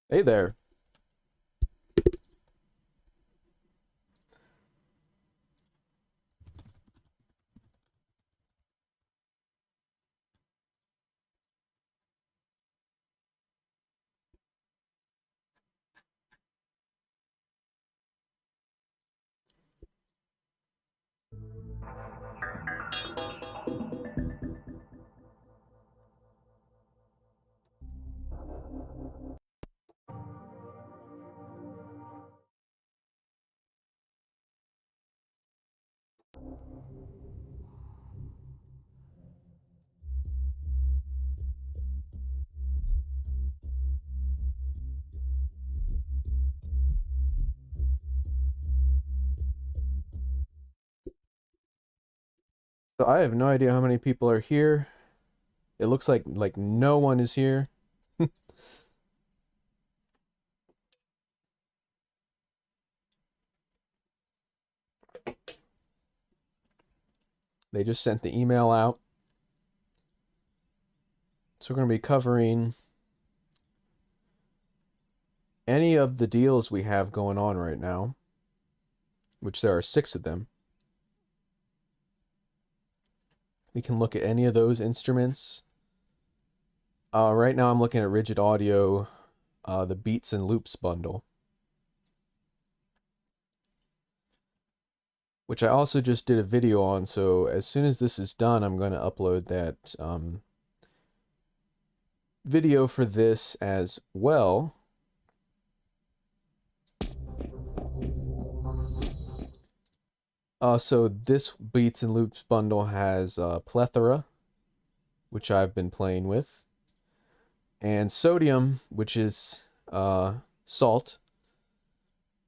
Hey there. So I have no idea how many people are here. It looks like no one is here. They just sent the email out. So we're going to be covering any of the deals we have going on right now, which there are 6 of them. We can look at any of those instruments. Right now I'm looking at Rigid Audio, the Beats and Loops bundle, which I also just did a video on, so as soon as this is done, I'm going to upload that video for this as well. So this Beats and Loops bundle has Plethora, which I've been playing with, and Sodium, which is salt.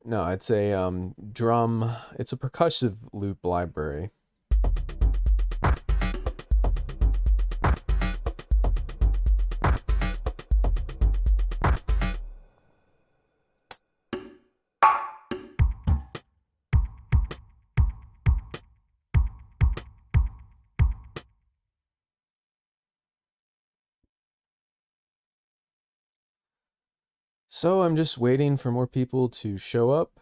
No, it's a drum. It's a percussive loop library. So I'm just waiting for more people to show up.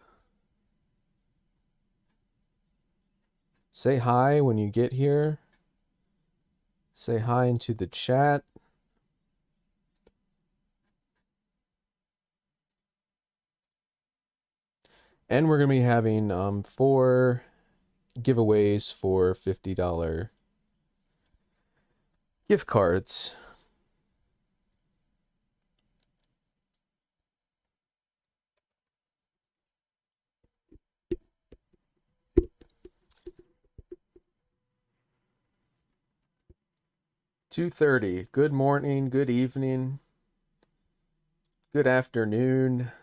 Say hi when you get here. Say hi into the chat. And we're going to be having 4 giveaways for $50 gift cards. $2:30. Good morning, good evening, good afternoon.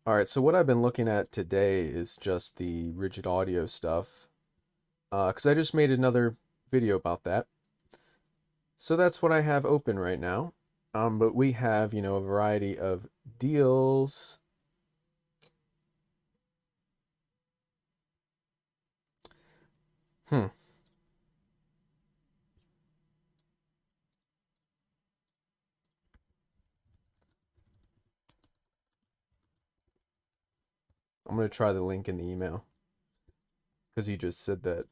Alright, so what I've been looking at today is just the Rigid Audio stuff. Because I just made another video about that. So that's what I have open right now. But we have, you know, a variety of deals. Hmm. I'm going to try the link in the email because he just said that.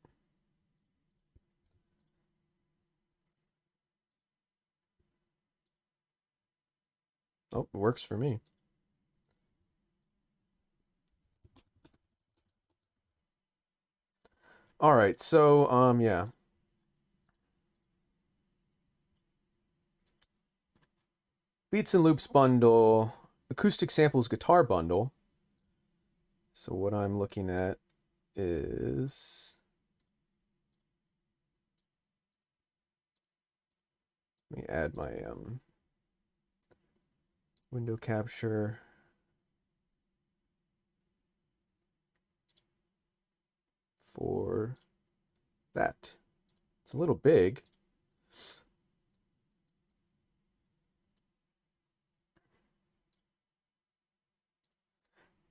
Oh, it works for me. All right, so yeah. Beats and Loops bundle, acoustic samples guitar bundle. So what I'm looking at is, let me add my window capture for that. It's a little big.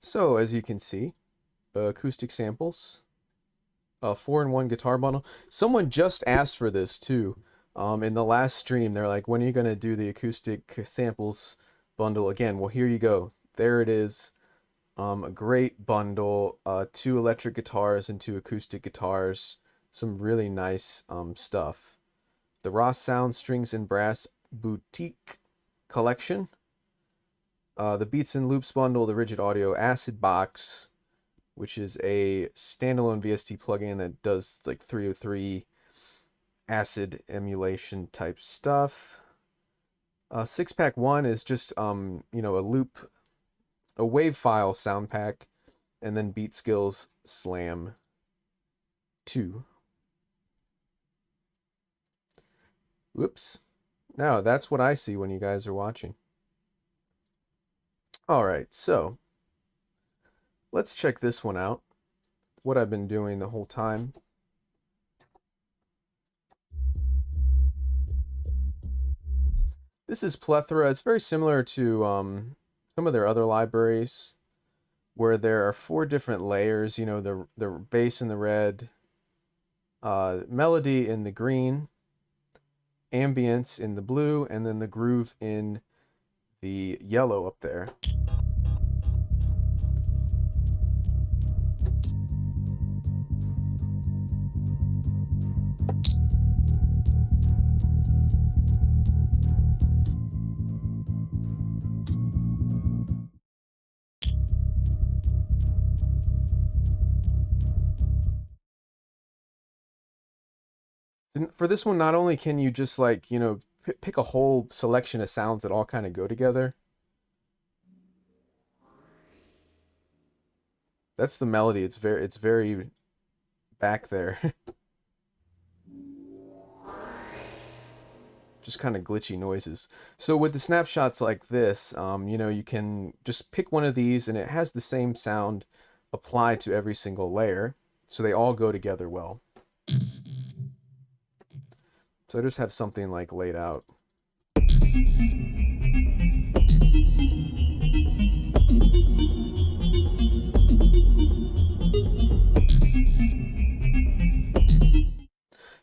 So as you can see, acoustic samples, a 4-in-1 guitar bundle. Someone just asked for this too. In the last stream, they're like, when are you going to do the acoustic samples bundle again? Well, here you go. There it is. A great bundle, 2 electric guitars and 2 acoustic guitars. Some really nice stuff. The Raw Sound Strings and Brass Boutique Collection. The Beats and Loops bundle, the Rigid Audio Acid Box, which is a standalone VST plugin that does like 303 acid emulation type stuff. 6-pack 1 is just a wave file sound pack, and then Beat Skills Slam 2. Whoops. Now that's what I see when you guys are watching. Alright, so let's check this one out. What I've been doing the whole time. This is Plethora. It's very similar to some of their other libraries, where there are 4 different layers. You know, the bass in the red, melody in the green, ambience in the blue, and then the groove in the yellow up there. And for this one, not only can you just like, you know, pick a whole selection of sounds that all kind of go together. That's the melody. It's very back there. Just kind of glitchy noises. So with the snapshots like this, you know, you can just pick one of these and it has the same sound applied to every single layer. So they all go together well. So I just have something like laid out.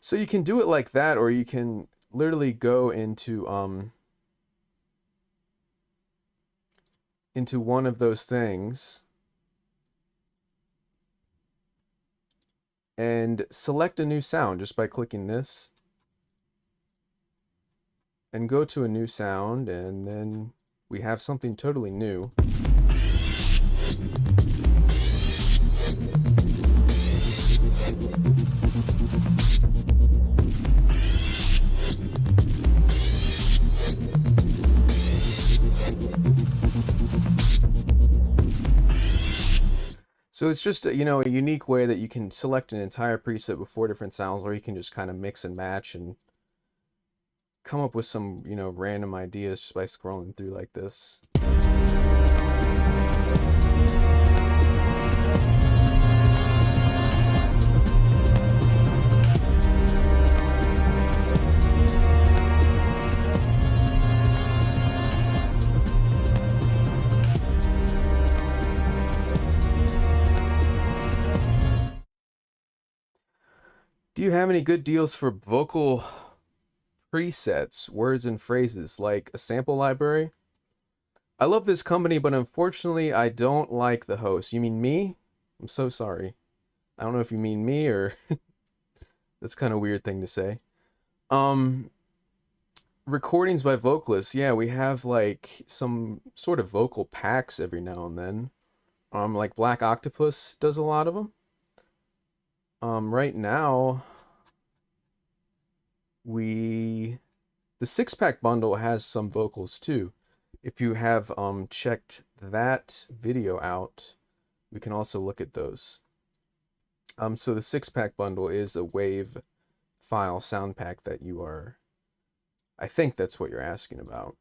So you can do it like that, or you can literally go into one of those things and select a new sound just by clicking this and go to a new sound, and then we have something totally new. So it's just you know, a unique way that you can select an entire preset with 4 different sounds, or you can just kind of mix and match and come up with some, you know, random ideas just by scrolling through like this. you have any good deals for vocal presets, words and phrases, like a sample library? I love this company, but unfortunately, I don't like the host. You mean me? I'm so sorry. I don't know if you mean me or that's kind of a weird thing to say. Um, Recordings by vocalists. Yeah, we have like some sort of vocal packs every now and then. Like Black Octopus does a lot of them. Right now, the 6-pack bundle has some vocals too. If you have checked that video out, we can also look at those. So the 6-pack bundle is a WAV file sound pack that you are, I think that's what you're asking about.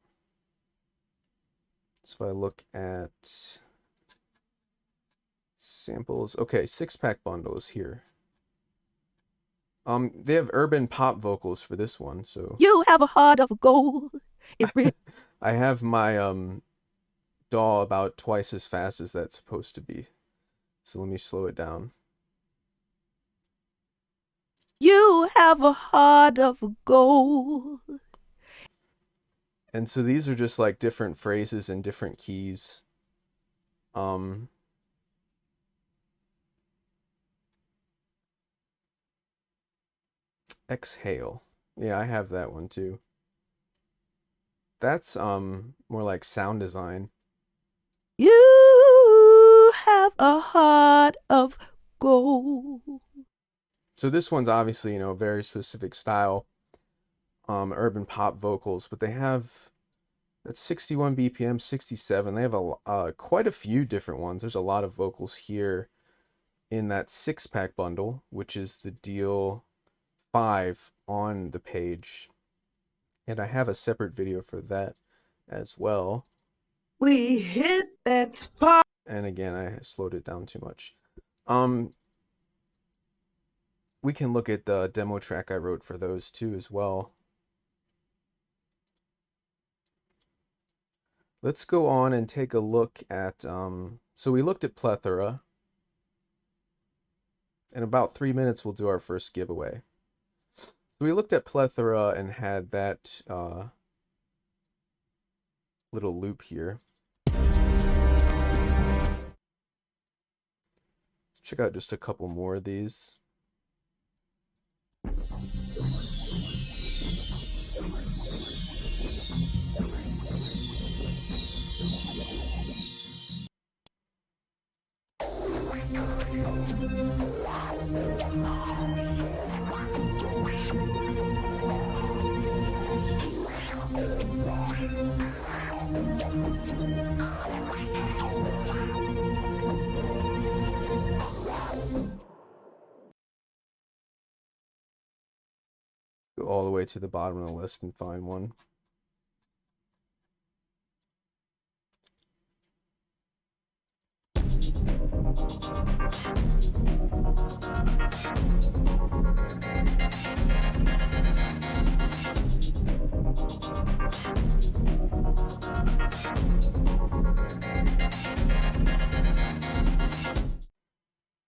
So if I look at samples, okay, 6-pack bundle is here. They have urban pop vocals for this one, so You have a heart of gold. I have my DAW about twice as fast as that's supposed to be. So let me slow it down. You have a heart of gold. And so these are just like different phrases in different keys. Exhale. Yeah, I have that one too. That's more like sound design. You have a heart of gold. So this one's obviously, very specific style. Urban pop vocals, but they have that's 61 BPM, 67. They have quite a few different ones. There's a lot of vocals here in that 6-pack bundle, which is the deal 5 on the page. And I have a separate video for that as well. We hit that spot. And again, I slowed it down too much. We can look at the demo track I wrote for those too as well. Let's go on and take a look at, so we looked at Plethora. In about 3 minutes, we'll do our first giveaway. So we looked at Plethora and had that little loop here. Check out just a couple more of these. Go all the way to the bottom of the list and find one.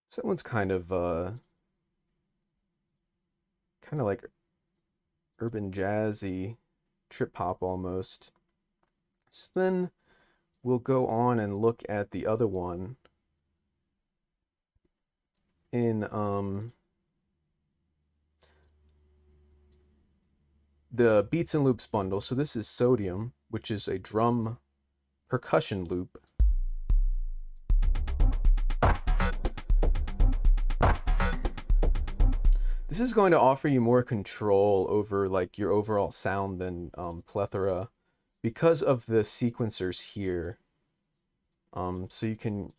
So that one's kind of like urban jazzy, trip hop almost. So then we'll go on and look at the other one in the Beats and Loops bundle. So this is Sodium, which is a drum percussion loop. This is going to offer you more control over like your overall sound than Plethora because of the sequencers here. So you can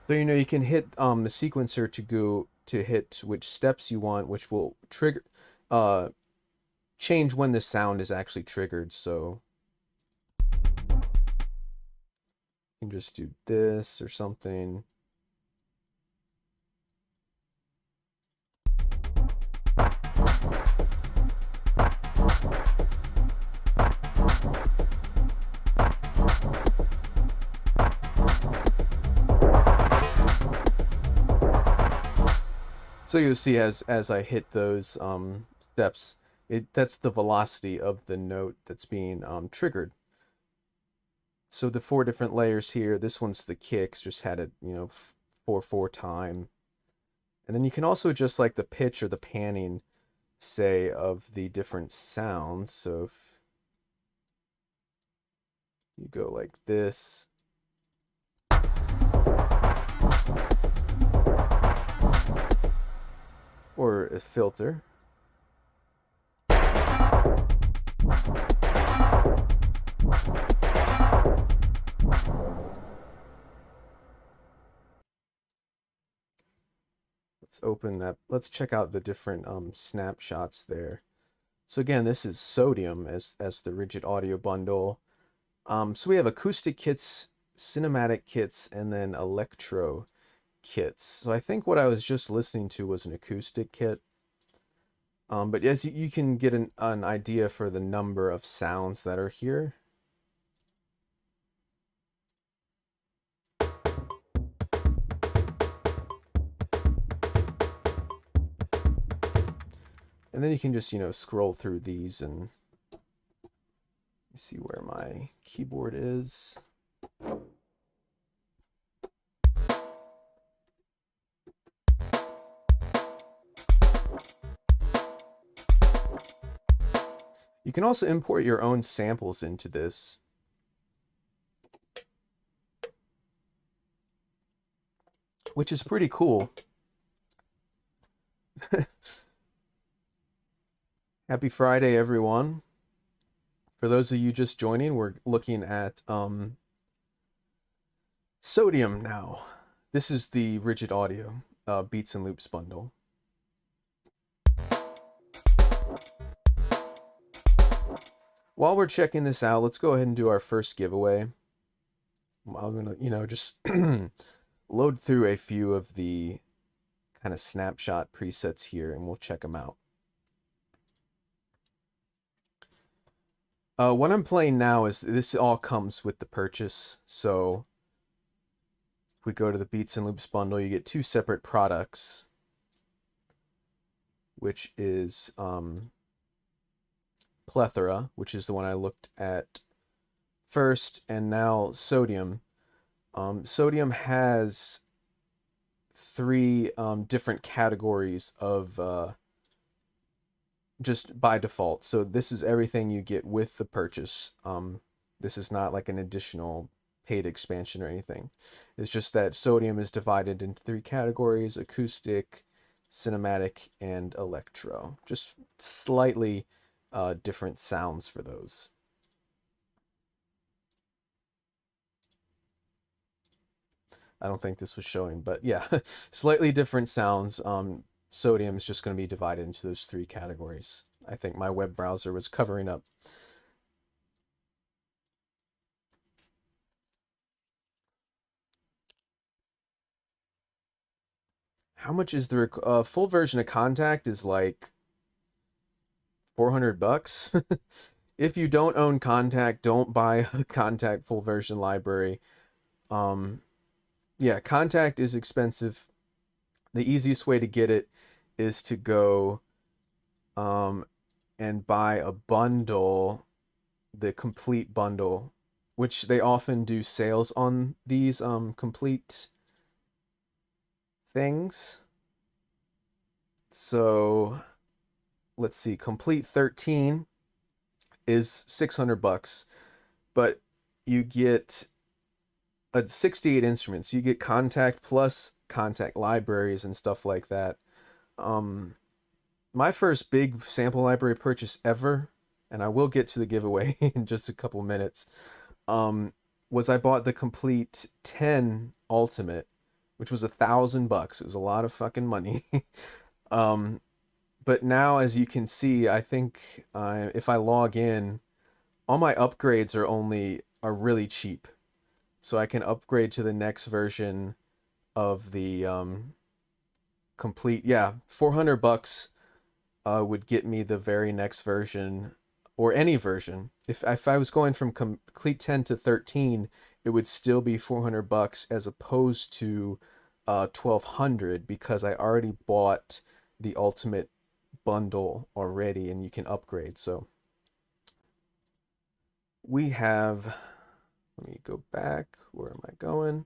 So you can hit the sequencer to hit which steps you want, which will trigger change when the sound is actually triggered. So you can just do this or something. So you'll see as I hit those steps, that's the velocity of the note that's being triggered. So the 4 different layers here, this one's the kicks, just had a 4/4 time. And then you can also adjust like the pitch or the panning, say, of the different sounds. So if you go like this, or a filter. Let's open that. Let's check out the different snapshots there. So again, this is Sodium as the rigid audio bundle. So we have acoustic kits, cinematic kits, and then electro kits. So I think what I was just listening to was an acoustic kit. But as you can get an idea for the number of sounds that are here. And then you can just, scroll through these and see where my keyboard is. You can also import your own samples into this. Which is pretty cool. Happy Friday, everyone. For those of you just joining, we're looking at Sodium now. This is the rigid audio beats and loops bundle. While we're checking this out, let's go ahead and do our first giveaway. I'm gonna, just load through a few of the kind of snapshot presets here, and we'll check them out. What I'm playing now is this all comes with the purchase. So if we go to the Beats and Loops bundle, you get 2 separate products, which is Plethora, which is the one I looked at first, and now Sodium. Sodium has 3 different categories of just by default. So this is everything you get with the purchase. This is not like an additional paid expansion or anything. It's just that Sodium is divided into 3 categories: acoustic, cinematic, and electro. Just slightly different sounds for those. I don't think this was showing, but yeah, slightly different sounds. Sodium is just going to be divided into those 3 categories. I think my web browser was covering up. How much is the full version of Contact? Is like $400. If you don't own Contact, don't buy a Contact full version library. Yeah, Contact is expensive. The easiest way to get it is to go and buy a bundle, the complete bundle, which they often do sales on these complete things. So let's see, complete 13 is $600, but you get 68 instruments. You get Contact plus Contact libraries and stuff like that. My first big sample library purchase ever, and I will get to the giveaway in just a couple minutes, was I bought the complete 10 Ultimate, which was $1,000. It was a lot of fucking money. But now, as you can see, I think if I log in, all my upgrades are really cheap. So I can upgrade to the next version of the complete, yeah, $400 would get me the very next version, or any version. If I was going from complete 10 to 13, it would still be $400 as opposed to 1200 because I already bought the ultimate bundle already and you can upgrade. So we have, let me go back. Where am I going?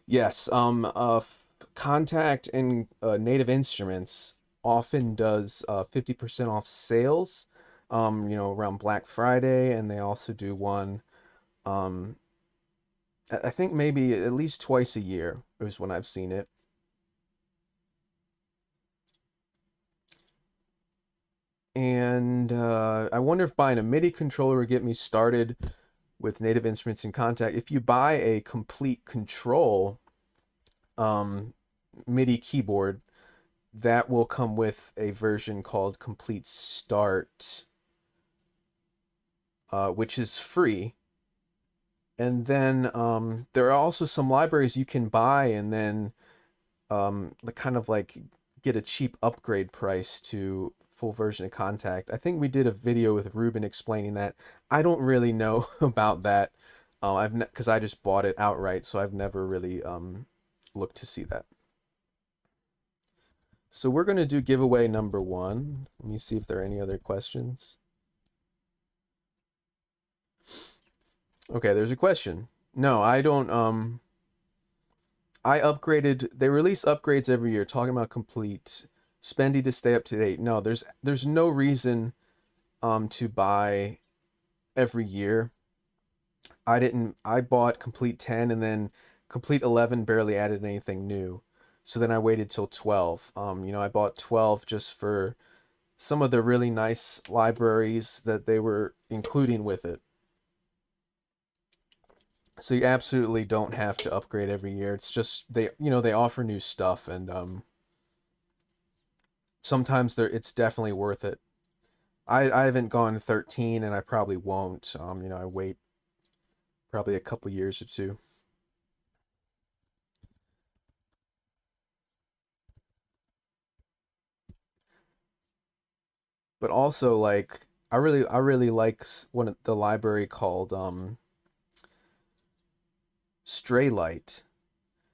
Yes, Contact and Native Instruments often does 50% off sales, around Black Friday, and they also do one, um, I think maybe at least twice a year is when I've seen it. And I wonder if buying a MIDI controller would get me started with Native Instruments and Contact. If you buy a complete control um, MIDI keyboard, that will come with a version called Complete Start, which is free. And then there are also some libraries you can buy and then kind of like get a cheap upgrade price to full version of Contact. I think we did a video with Ruben explaining that. I don't really know about that. Because I just bought it outright, so I've never really looked to see that. So we're going to do giveaway number 1. Let me see if there are any other questions. Okay, there's a question. No, I don't I upgraded. They release upgrades every year talking about complete spendy to stay up to date. No, there's no reason to buy every year. I bought complete 10 and then complete 11 barely added anything new. So then I waited till 12. I bought 12 just for some of the really nice libraries that they were including with it. So you absolutely don't have to upgrade every year. It's just they offer new stuff and sometimes it's definitely worth it. I haven't gone 13 and I probably won't. I wait probably a couple years or two. But also like I really like one of the library called Stray Light.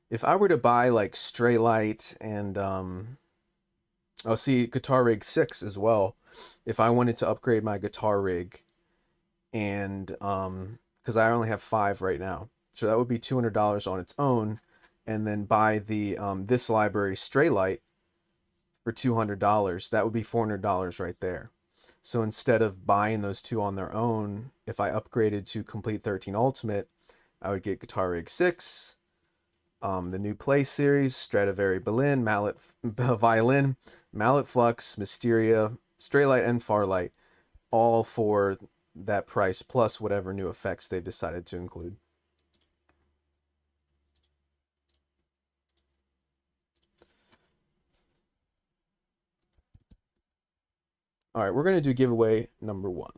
If I were to buy like Stray Light and oh, see Guitar Rig 6 as well. If I wanted to upgrade my guitar rig and because I only have 5 right now. So that would be $200 on its own and then buy the this library Stray Light for $200. That would be $400 right there. So instead of buying those two on their own, if I upgraded to Complete 13 Ultimate, I would get Guitar Rig 6, the new Play series, Stradivari Violin, Mallet Flux, Mysteria, Straylight, and Farlight, all for that price plus whatever new effects they've decided to include. All right, we're going to do giveaway number 1.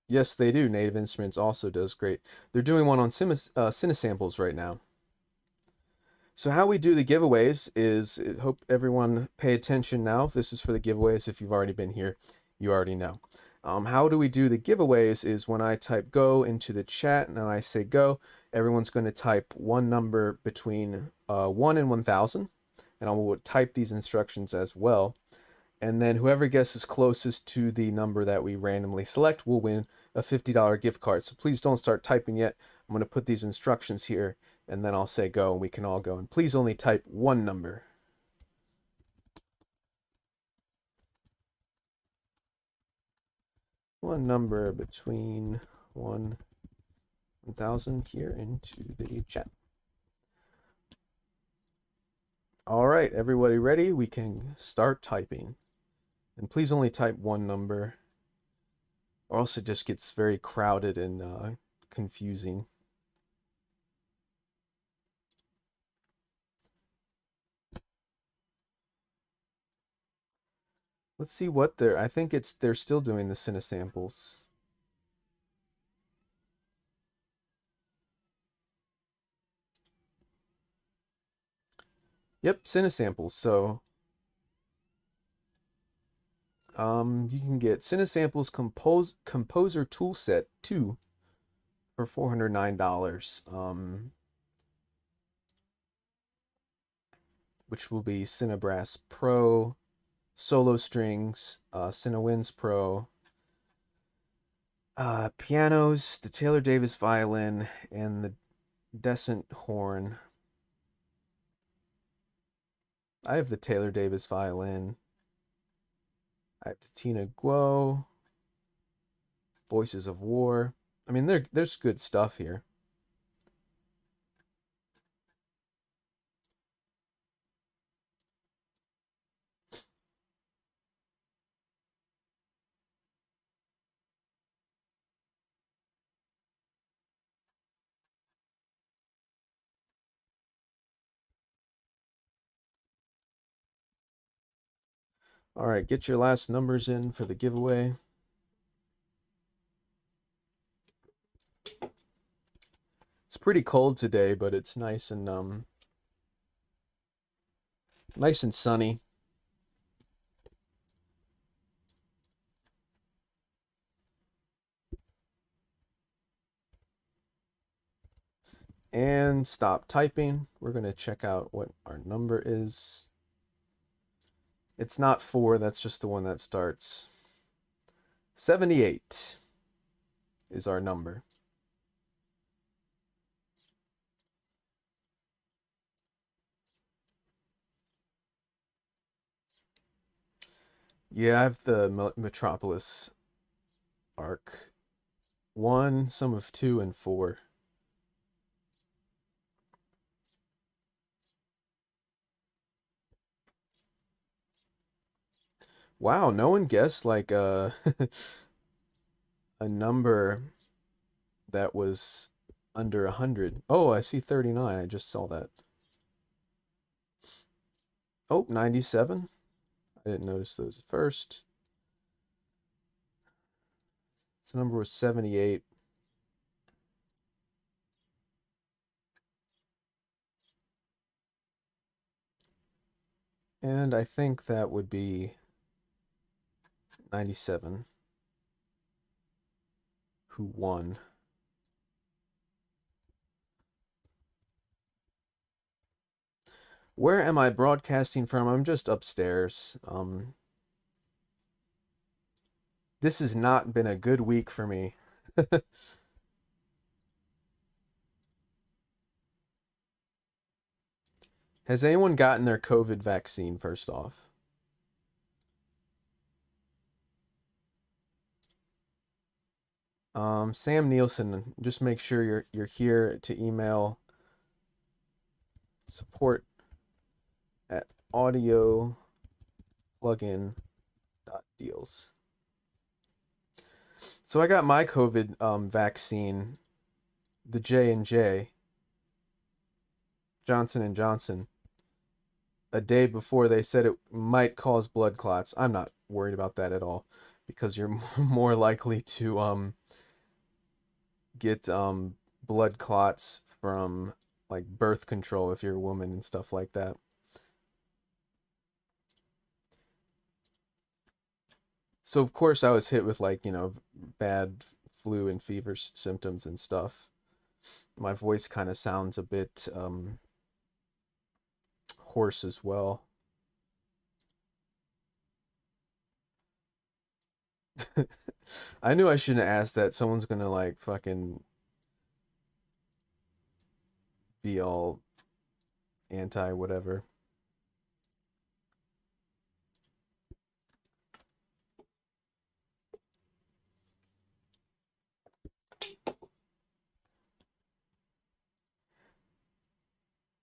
Yes, they do. Native Instruments also does great. They're doing one on Cinesamples right now. So how we do the giveaways is, hope everyone pay attention now. If this is for the giveaways, if you've already been here, you already know. How do we do the giveaways is when I type go into the chat and I say go, everyone's going to type one number between 1 and 1,000. And I will type these instructions as well. And then whoever guesses closest to the number that we randomly select will win a $50 gift card. So please don't start typing yet. I'm going to put these instructions here and then I'll say go and we can all go. And please only type one number. One number between 1 and 1,000 here into the chat. All right, everybody ready? We can start typing. And please only type one number, or else it just gets very crowded and confusing. Let's see what I think they're still doing the Cinesamples. Yep, Cinesamples. So You can get Cinesample's Composer Toolset 2 for $409. Which will be Cinebrass Pro, Solo Strings, Cinewinds Pro, pianos, the Taylor Davis violin, and the Descent horn. I have the Taylor Davis violin. I have the Tina Guo, Voices of War. I mean, there's good stuff here. All right, get your last numbers in for the giveaway. It's pretty cold today, but it's nice and sunny. And stop typing. We're going to check out what our number is. It's not 4, that's just the one that starts. 78 is our number. Yeah, I have the Metropolis arc. 1, some of 2, and 4. Wow, no one guessed like a number that was under 100. Oh, I see 39. I just saw that. Oh, 97. I didn't notice those at first. So number was 78. And I think that would be 97 who won. Where am I broadcasting from? I'm just upstairs. This has not been a good week for me. Has anyone gotten their COVID vaccine first off? Sam Nielsen, just make sure you're here to email support at audioplugin.deals. So I got my COVID vaccine, the J&J, Johnson & Johnson, a day before they said it might cause blood clots. I'm not worried about that at all because you're more likely to get blood clots from like birth control if you're a woman and stuff like that. So of course I was hit with like, bad flu and fever symptoms and stuff. My voice kind of sounds a bit hoarse as well. I knew I shouldn't ask that. Someone's gonna like fucking be all anti whatever.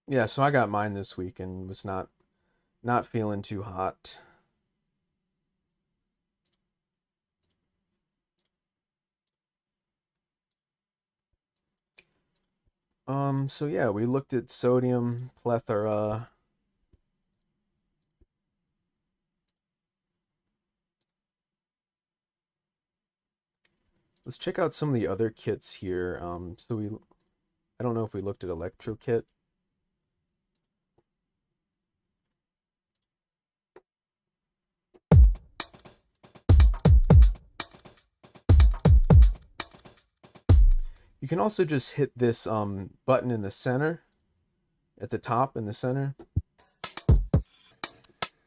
Yeah, so I got mine this week and was not feeling too hot. So yeah, we looked at sodium, plethora. Let's check out some of the other kits here. I don't know if we looked at electro kit. You can also just hit this button in the center, at the top in the center,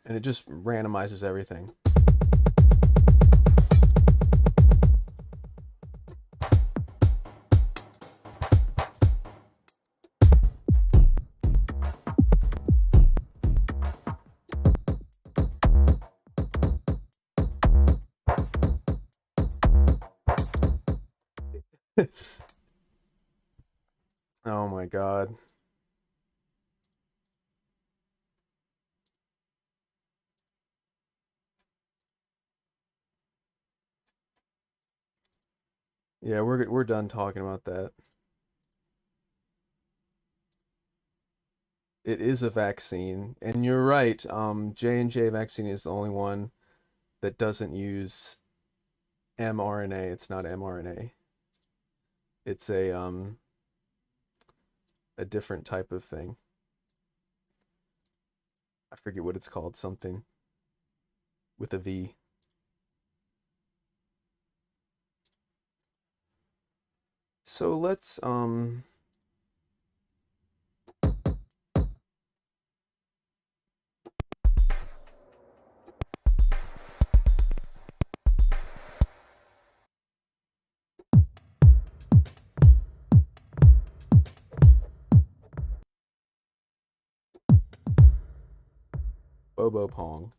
and it just randomizes everything. Oh my god. Yeah, we're done talking about that. It is a vaccine, and you're right. J&J vaccine is the only one that doesn't use mRNA. It's not mRNA. It's a different type of thing. I forget what it's called, something with a V. So let's Bobo Pong.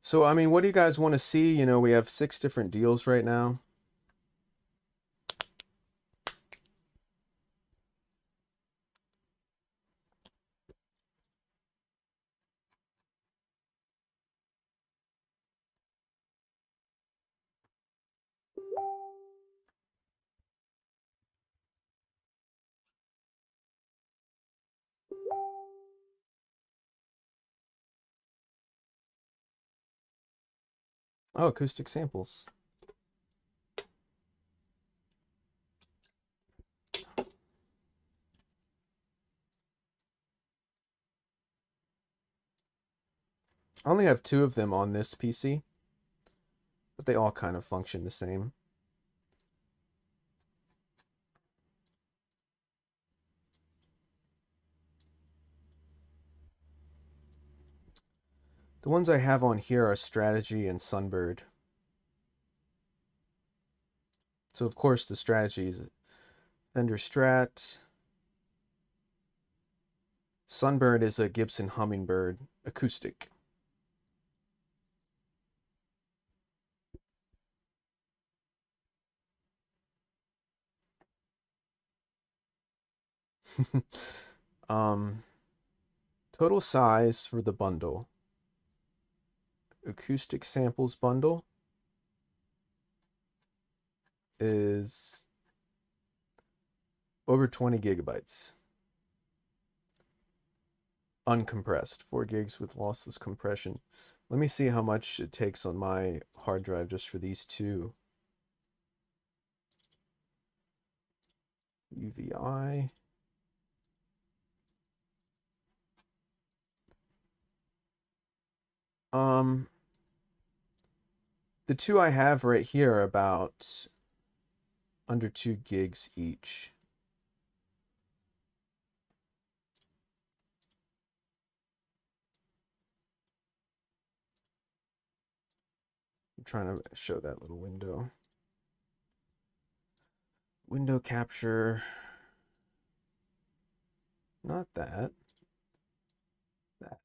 So I mean, what do you guys want to see? You know, we have 6 different deals right now. Oh, acoustic samples. I only have 2 of them on this PC, but they all kind of function the same. The ones I have on here are Strategy and Sunbird. So of course the Strategy is Fender Strat. Sunbird is a Gibson Hummingbird acoustic. um, Total size for the bundle. Acoustic samples bundle is over 20 gigabytes. Uncompressed, 4 gigs with lossless compression. Let me see how much it takes on my hard drive just for these 2. UVI. The 2 I have right here are about under 2 gigs each. I'm trying to show that little window. Window capture. Not that. That.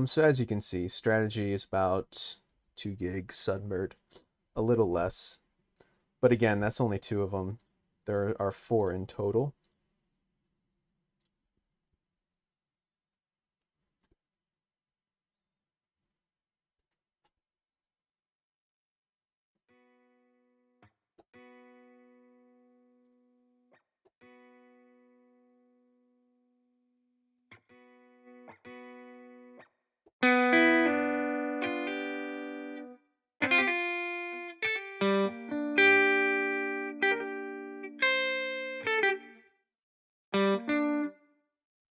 So as you can see, Strategy is about 2 gigs, Sunbird a little less. But again, that's only 2 of them. There are 4 in total.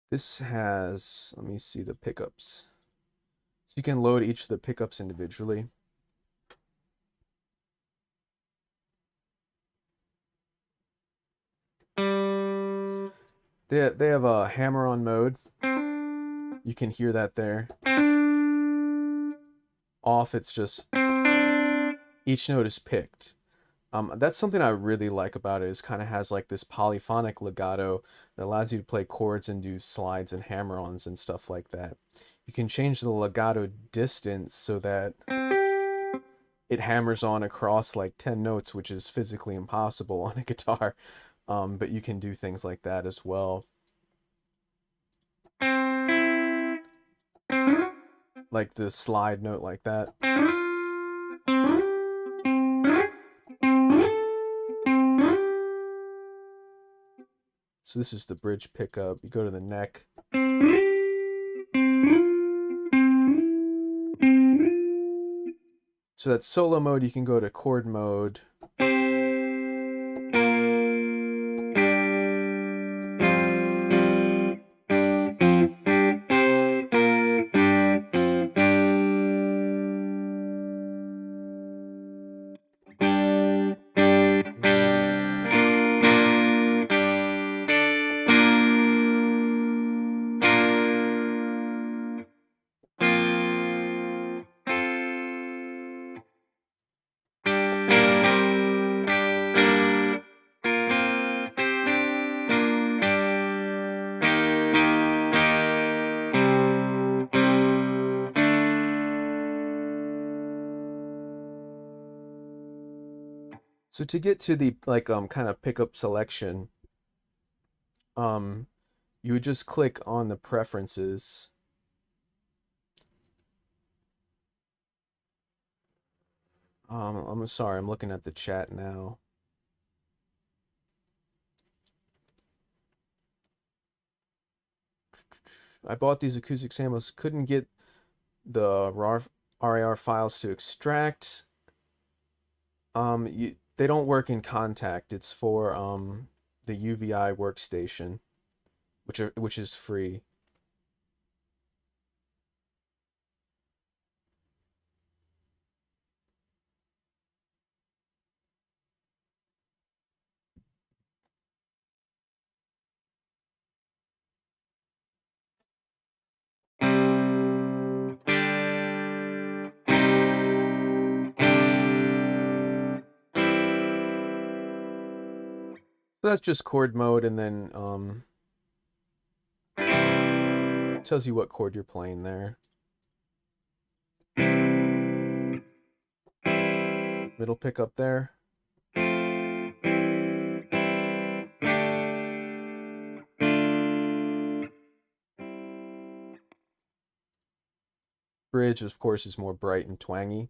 This has, let me see the pickups. So you can load each of the pickups individually. They have a hammer-on mode. You can hear that there. Off, it's just each note is picked. That's something I really like about it. Is kind of has like this polyphonic legato that allows you to play chords and do slides and hammer-ons and stuff like that. You can change the legato distance so that it hammers on across like 10 notes, which is physically impossible on a guitar. But you can do things like that as well. Like the slide note like that. So this is the bridge pickup. You go to the neck. So that's solo mode. You can go to chord mode. So to get to the like kind of pickup selection, you would just click on the preferences. I'm sorry, I'm looking at the chat now. I bought these acoustic samples, couldn't get the RAR files to extract. They don't work in Contact. It's for the UVI workstation, which is free. So that's just chord mode, and then tells you what chord you're playing there. Middle pickup there. Bridge, of course, is more bright and twangy.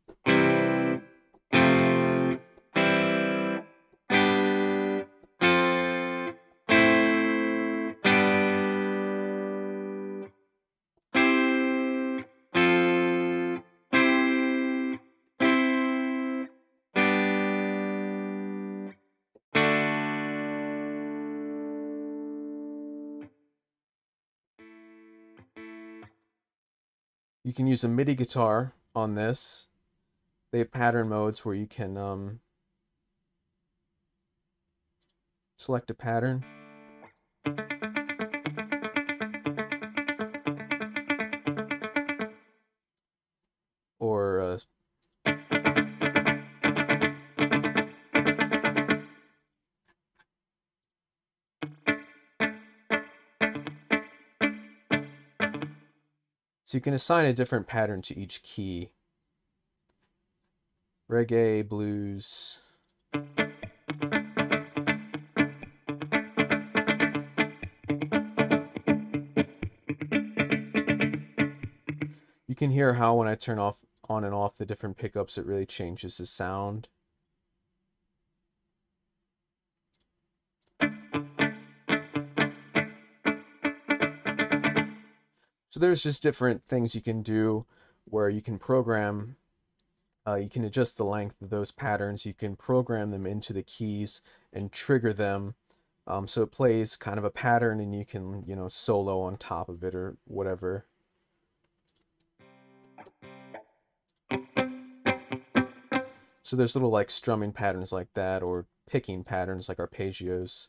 You can use a MIDI guitar on this. They have pattern modes where you can select a pattern. Or so you can assign a different pattern to each key. Reggae, blues. You can hear how when I turn on and off the different pickups, it really changes the sound. So there's just different things you can do where you can program, you can adjust the length of those patterns, you can program them into the keys and trigger them. So it plays kind of a pattern and you can, solo on top of it or whatever. So there's little like strumming patterns like that or picking patterns like arpeggios.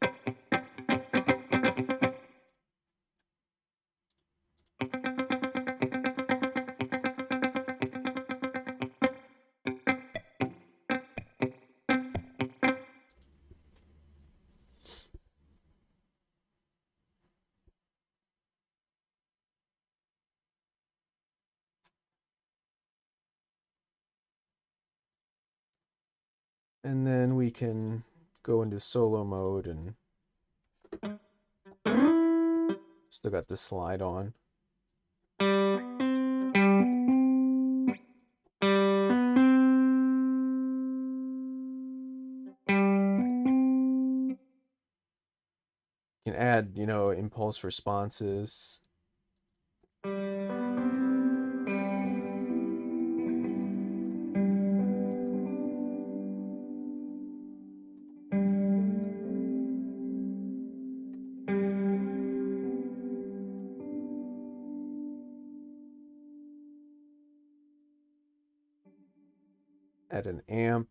And then we can go into solo mode and still got the slide on. You can add, you know, impulse responses. Add an amp.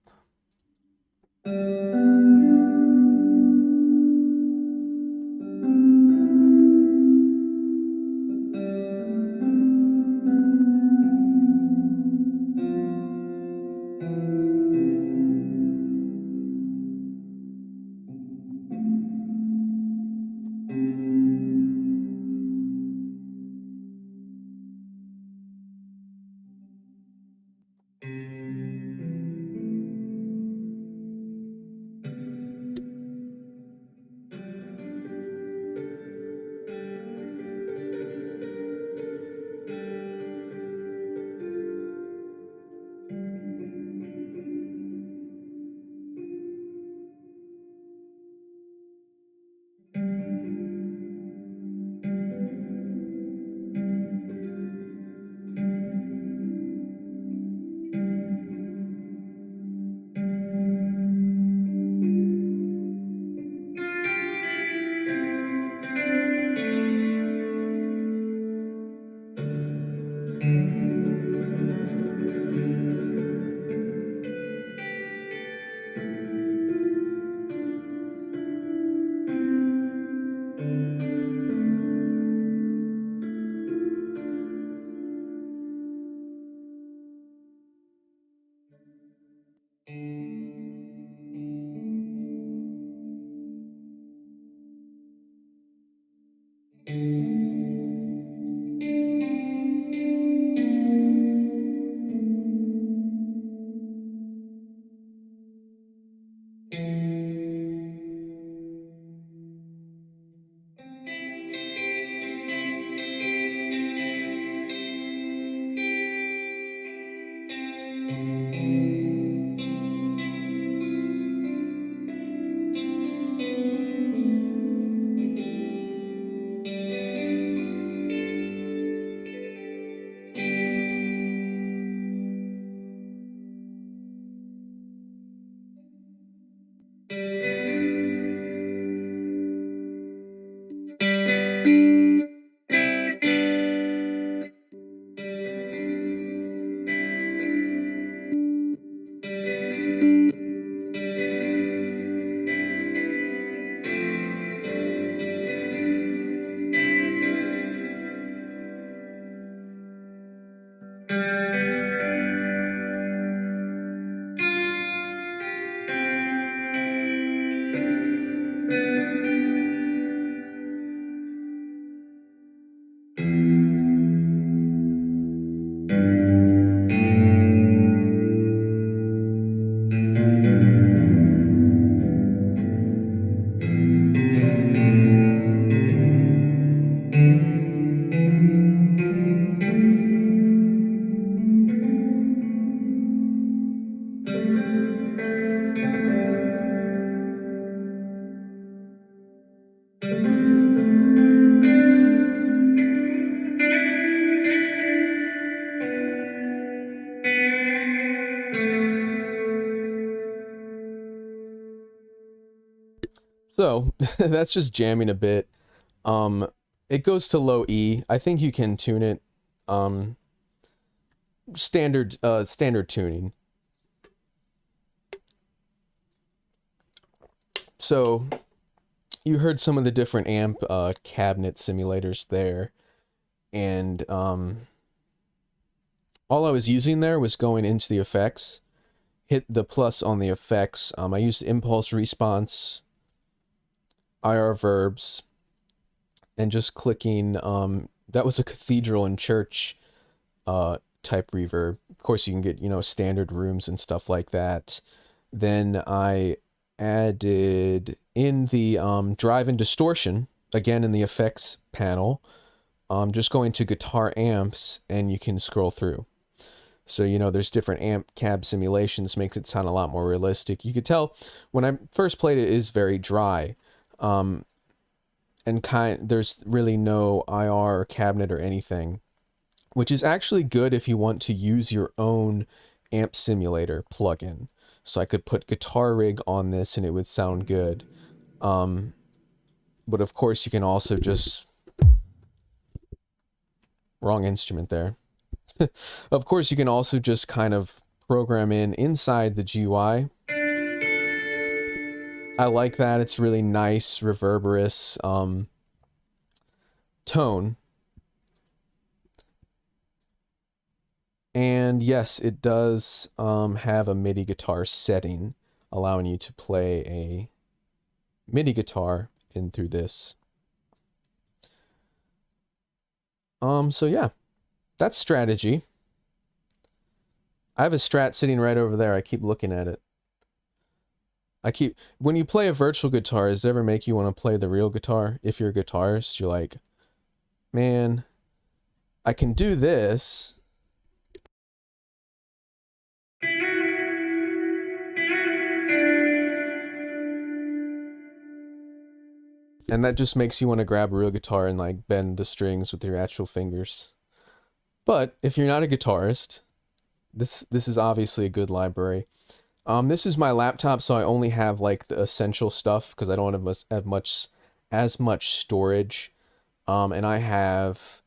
So that's just jamming a bit. It goes to low E. I think you can tune it standard tuning. So you heard some of the different amp cabinet simulators there, and all I was using there was going into the effects, hit the plus on the effects. I used impulse response, IR verbs, and just clicking. That was a cathedral and church type reverb. Of course, you can get, you know, standard rooms and stuff like that. Then I added in the drive and distortion, again in the effects panel. Just going to guitar amps and you can scroll through. So, you know, there's different amp cab simulations, makes it sound a lot more realistic. You could tell when I first played it is very dry. And there's really no IR or cabinet or anything, which is actually good if you want to use your own amp simulator plugin. So I could put Guitar Rig on this and it would sound good. But of course you can also just... Wrong instrument there. Of course you can also just kind of program in inside the GUI. I like that. It's really nice, reverberous tone. And yes, it does have a MIDI guitar setting, allowing you to play a MIDI guitar in through this. So yeah, that's strategy. I have a Strat sitting right over there. I keep looking at it. When you play a virtual guitar, does it ever make you want to play the real guitar? If you're a guitarist, you're like, man, I can do this. And that just makes you want to grab a real guitar and like bend the strings with your actual fingers. But if you're not a guitarist, this is obviously a good library. This is my laptop, so I only have like the essential stuff because I don't have as much storage. And I have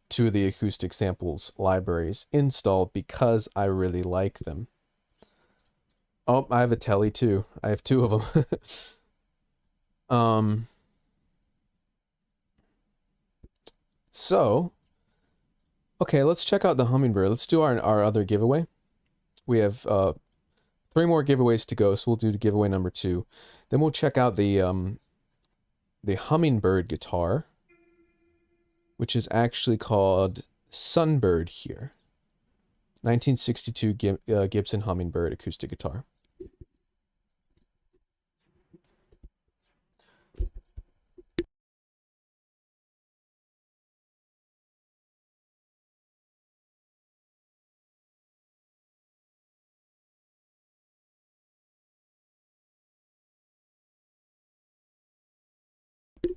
2 of the Acoustic Samples libraries installed because I really like them. Oh, I have a Telly too. I have 2 of them. So, okay, let's check out the Hummingbird. Let's do our other giveaway. We have 3 more giveaways to go, so we'll do the giveaway number 2. Then we'll check out the Hummingbird guitar, which is actually called Sunbird here. 1962 Gibson Hummingbird acoustic guitar.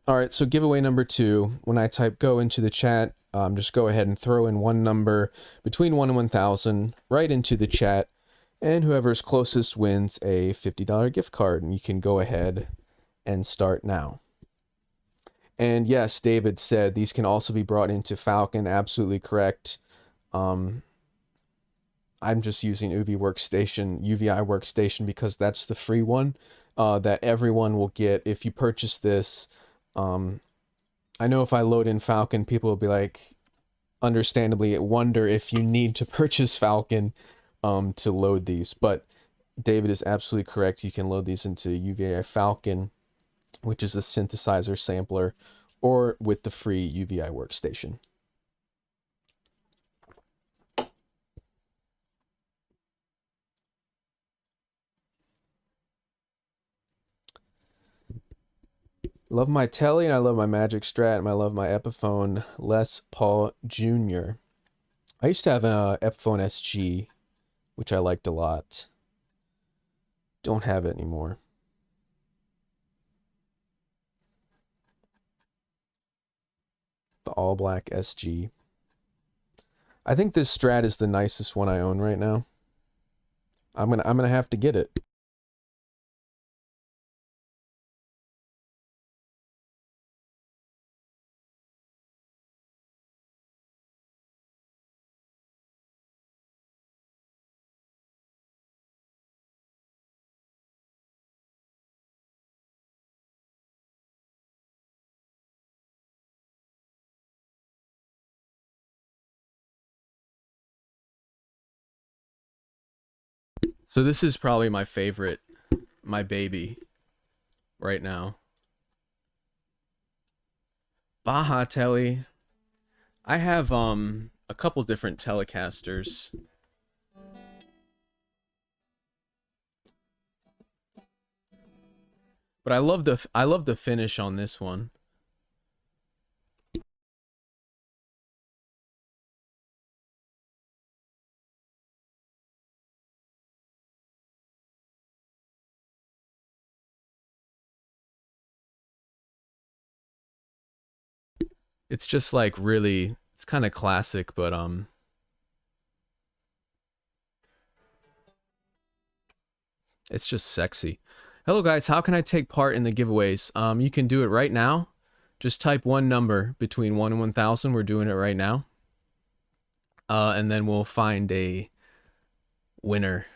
All right, so giveaway number 2, when I type go into the chat, just go ahead and throw in one number between 1 and 1,000 right into the chat, and whoever's closest wins a $50 gift card, and you can go ahead and start now. And yes, David said these can also be brought into Falcon, absolutely correct. I'm just using UVI Workstation because that's the free one that everyone will get if you purchase this. I know if I load in Falcon, people will be like, understandably, wonder if you need to purchase Falcon to load these. But David is absolutely correct. You can load these into UVI Falcon, which is a synthesizer sampler, or with the free UVI Workstation. Love my Telly, and I love my Magic Strat, and I love my Epiphone Les Paul Jr. I used to have an Epiphone SG, which I liked a lot. Don't have it anymore. The all black SG. I think this Strat is the nicest one I own right now. I'm gonna have to get it. So this is probably my favorite, my baby, right now. Baja Telly. I have a couple different Telecasters. But I love the finish on this one. It's just like really, it's kind of classic, but it's just sexy. Hello guys, how can I take part in the giveaways? You can do it right now. Just type one number between 1 and 1,000. We're doing it right now. And then we'll find a winner.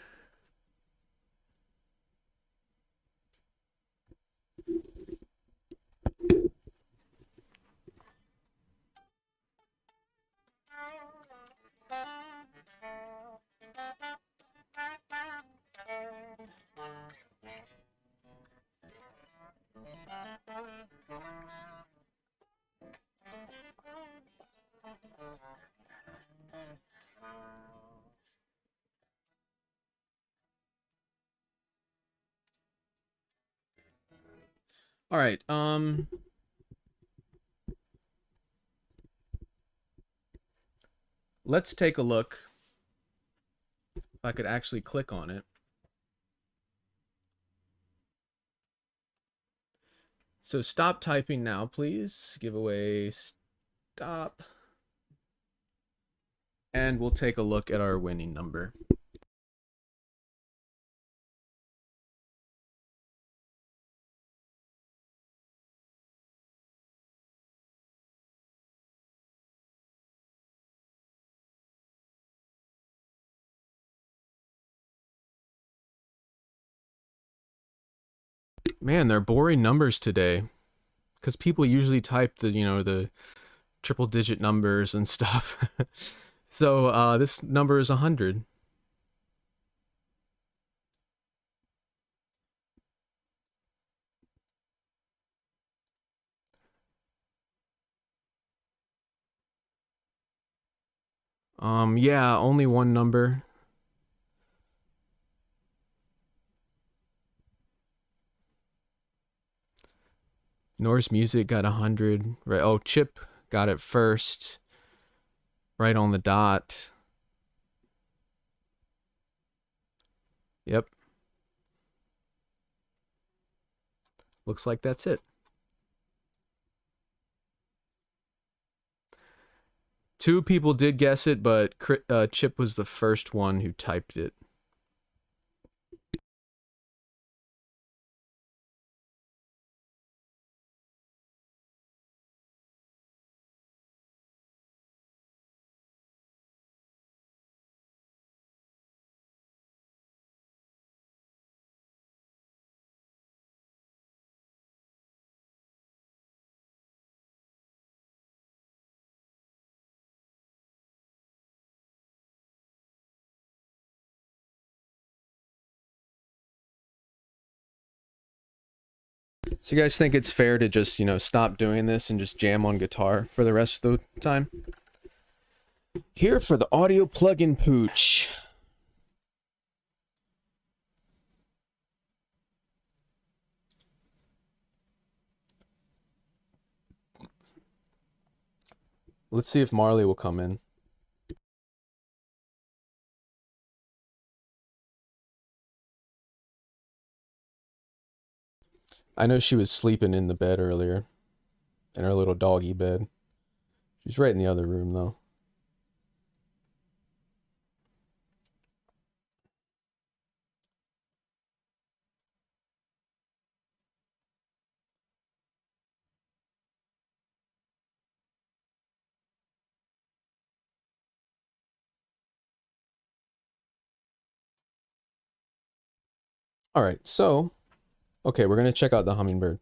All right. Let's take a look. If I could actually click on it. So stop typing now, please. Giveaway stop. And we'll take a look at our winning number. Man, they're boring numbers today. Because people usually type the, the triple digit numbers and stuff. So this number is 100. Yeah, only one number. Norse Music got 100. Right. Oh, Chip got it first. Right on the dot. Yep. Looks like that's it. Two people did guess it, but Chip was the first one who typed it. So you guys think it's fair to just, stop doing this and just jam on guitar for the rest of the time? Here for the audio plugin pooch. Let's see if Marley will come in. I know she was sleeping in the bed earlier. In her little doggy bed. She's right in the other room, though. All right, so, okay, we're going to check out the hummingbird.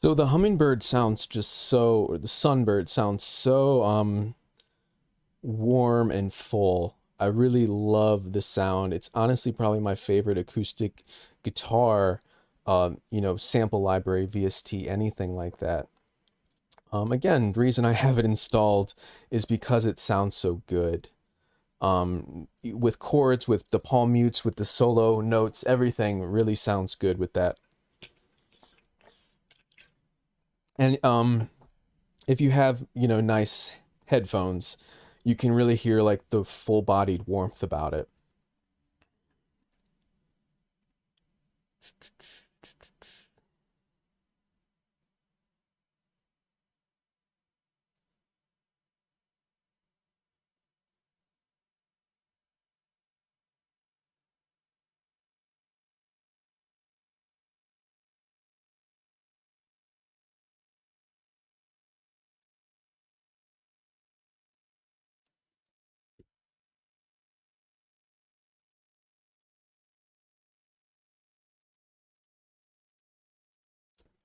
So the hummingbird sounds just so, or the sunbird sounds so warm and full. I really love the sound. It's honestly probably my favorite acoustic guitar, sample library, VST, anything like that. Again, the reason I have it installed is because it sounds so good. With chords, with the palm mutes, with the solo notes, everything really sounds good with that. And if you have, nice headphones, you can really hear like the full-bodied warmth about it.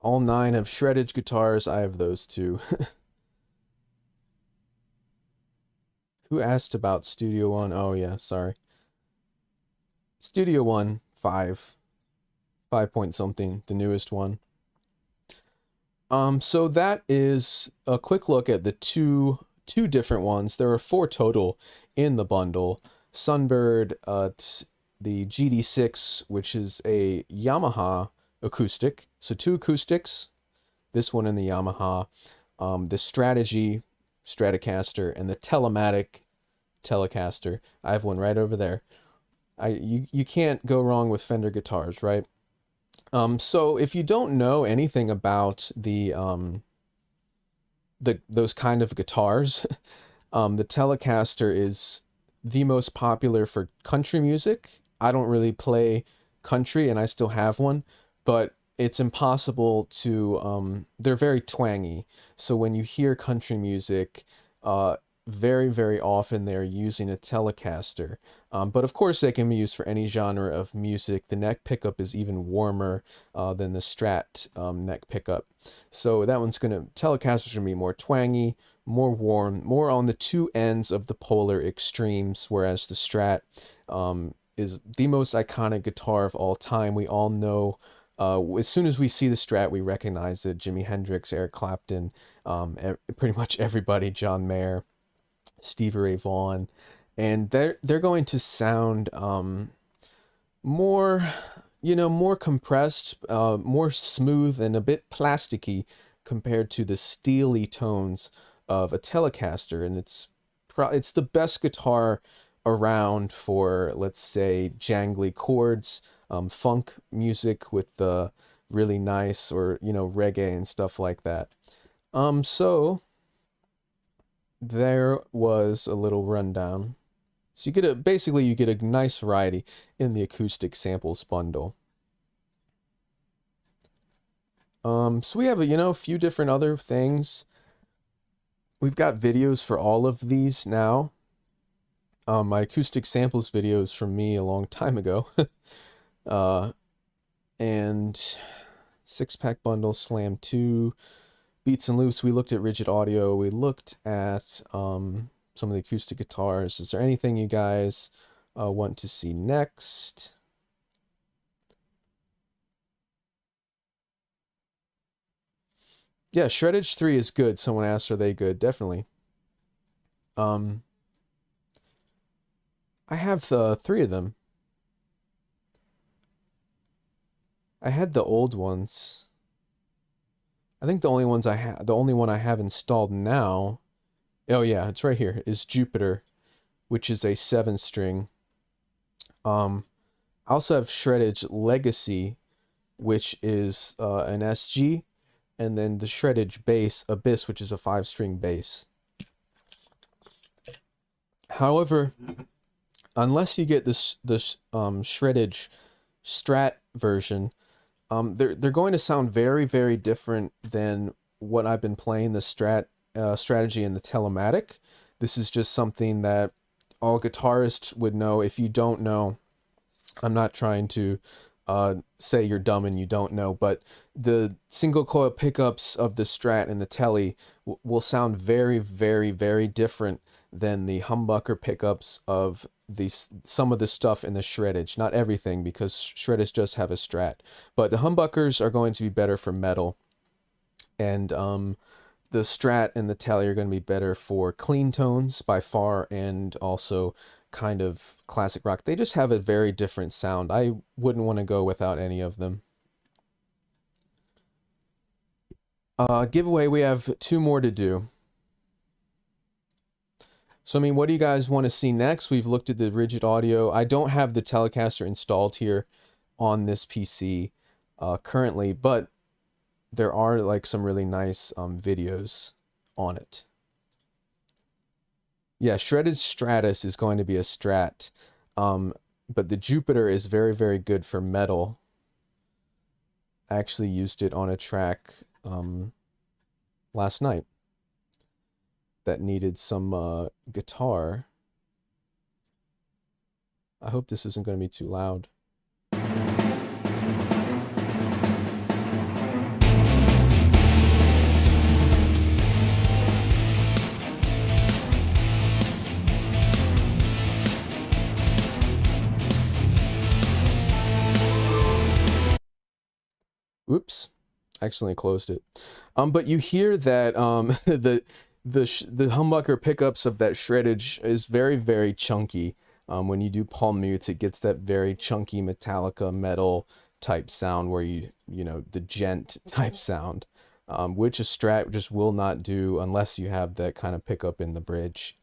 All 9 of shreddage guitars, I have those too. Who asked about Studio One? Oh yeah, sorry. Studio One 5 point something, the newest one. So that is a quick look at the two different ones. There are 4 total in the bundle. Sunbird, the GD6, which is a Yamaha acoustic. So 2 acoustics, this one and the Yamaha, the Strategy Stratocaster, and the Telematic Telecaster. I have one right over there. You can't go wrong with Fender guitars, right? So if you don't know anything about those kind of guitars, the Telecaster is the most popular for country music. I don't really play country, and I still have one, but it's impossible to. They're very twangy, so when you hear country music, very, very often they're using a Telecaster. But of course, they can be used for any genre of music. The neck pickup is even warmer than the Strat neck pickup. So that one's Telecaster's gonna be more twangy, more warm, more on the 2 ends of the polar extremes, whereas the Strat is the most iconic guitar of all time. We all know. As soon as we see the Strat, we recognize it. Jimi Hendrix, Eric Clapton, pretty much everybody, John Mayer, Stevie Ray Vaughan, and they're going to sound more, more compressed, more smooth, and a bit plasticky compared to the steely tones of a Telecaster. And it's the best guitar around for, let's say, jangly chords, funk music with the really nice, or reggae and stuff like that. So there was a little rundown. So you get a nice variety in the acoustic samples bundle. So we have a few different other things. We've got videos for all of these now. My acoustic samples videos from me a long time ago. And 6-pack bundle, Slam 2, Beats and Loops. We looked at rigid audio. We looked at some of the acoustic guitars. Is there anything you guys want to see next? Yeah, Shreddage 3 is good. Someone asked, are they good? Definitely. I have 3 of them. I had the old ones. I think the only one I have installed now, oh yeah, it's right here, is Jupiter, which is a 7-string. I also have Shreddage Legacy, which is an SG, and then the Shreddage Bass Abyss, which is a 5-string bass. However, unless you get this Shreddage Strat version, they're going to sound very, very different than what I've been playing, the Strategy and the Telematic. This is just something that all guitarists would know. If you don't know, I'm not trying to say you're dumb and you don't know, but the single coil pickups of the Strat and the Tele will sound very, very, very different than the humbucker pickups of some of the stuff in the shreddage. Not everything, because shreddage just have a Strat, but the humbuckers are going to be better for metal, and the Strat and the Tele are going to be better for clean tones by far, and also kind of classic rock. They just have a very different sound. I wouldn't want to go without any of them. Giveaway, we have 2 more to do. So, I mean, what do you guys want to see next? We've looked at the rigid audio. I don't have the Telecaster installed here on this PC currently, but there are like some really nice videos on it. Yeah, Shredded Stratus is going to be a Strat, but the Jupiter is very, very good for metal. I actually used it on a track last night that needed some guitar. I hope this isn't going to be too loud. Oops, accidentally closed it. But you hear that the humbucker pickups of that shreddage is very, very chunky. When you do palm mutes, it gets that very chunky Metallica metal type sound, where you know, the gent type sound, which a Strat just will not do unless you have that kind of pickup in the bridge.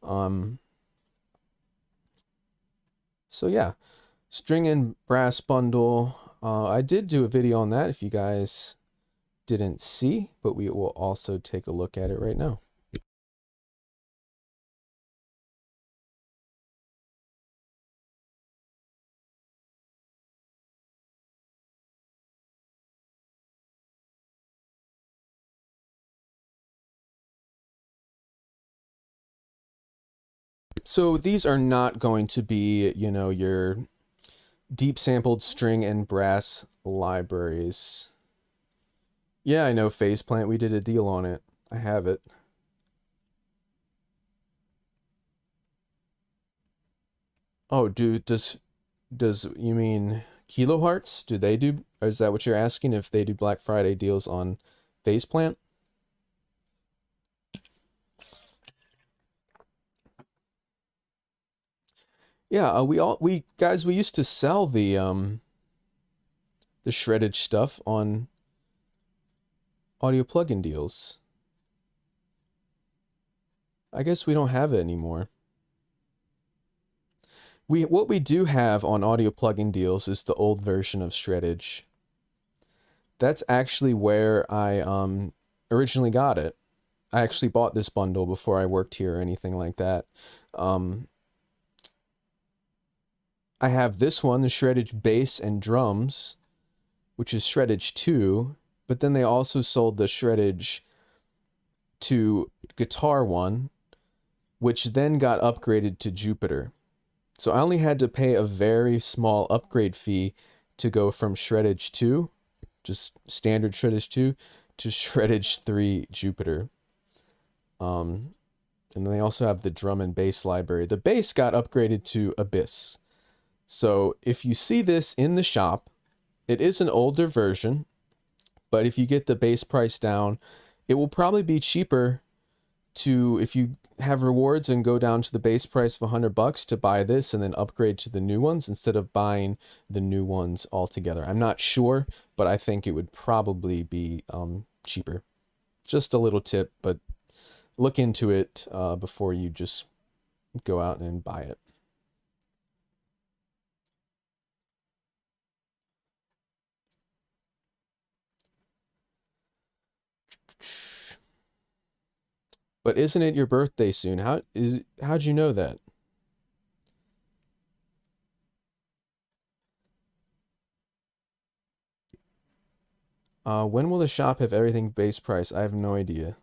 So yeah, string and brass bundle. I did do a video on that if you guys didn't see, but we will also take a look at it right now. So these are not going to be, you know, your deep sampled string and brass libraries. Yeah, I know Faceplant. We did a deal on it. I have it. Oh, dude, does you mean Kilohearts? Do they do, or is that what you're asking, if they do Black Friday deals on Faceplant? Yeah, we guys, we used to sell the shreddage stuff on audio plugin deals. I guess we don't have it anymore. What we do have on audio plugin deals is the old version of shreddage. That's actually where I originally got it. I actually bought this bundle before I worked here or anything like that. I have this one, the shreddage bass and drums, which is shreddage 2, but then they also sold the shreddage to guitar 1, which then got upgraded to Jupiter. So I only had to pay a very small upgrade fee to go from shreddage 2, just standard shreddage 2, to shreddage 3 Jupiter. And then they also have the drum and bass library. The bass got upgraded to Abyss. So if you see this in the shop, it is an older version, but if you get the base price down, it will probably be cheaper to, if you have rewards and go down to the base price of $100, to buy this and then upgrade to the new ones instead of buying the new ones altogether. I'm not sure, but I think it would probably be cheaper. Just a little tip, but look into it before you just go out and buy it. But isn't it your birthday soon? How'd you know that? When will the shop have everything base price? I have no idea.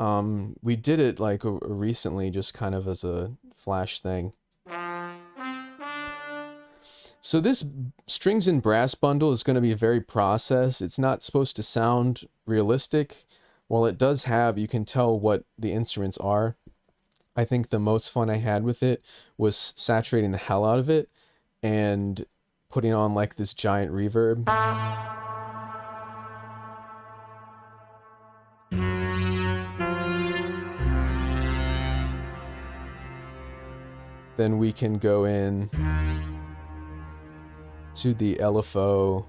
We did it like recently, just kind of as a flash thing. So this strings and brass bundle is going to be very processed. It's not supposed to sound realistic. While it does have, you can tell what the instruments are. I think the most fun I had with it was saturating the hell out of it and putting on like this giant reverb. Then we can go in to the LFO.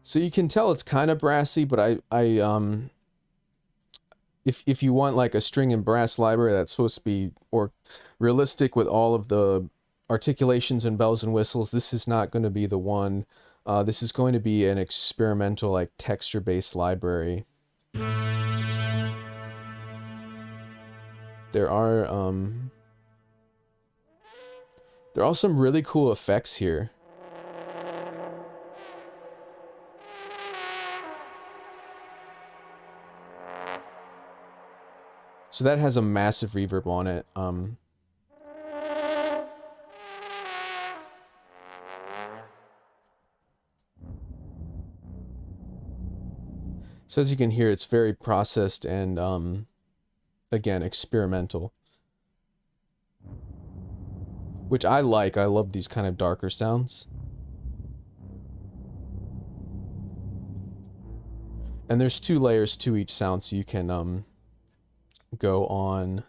So you can tell it's kind of brassy, but if you want like a string and brass library that's supposed to be or realistic with all of the articulations and bells and whistles, this is not going to be the one. This is going to be an experimental like texture-based library. There are some really cool effects here. So that has a massive reverb on it. So as you can hear, it's very processed and again, experimental. Which I like. I love these kind of darker sounds. And there's 2 layers to each sound, so you can go on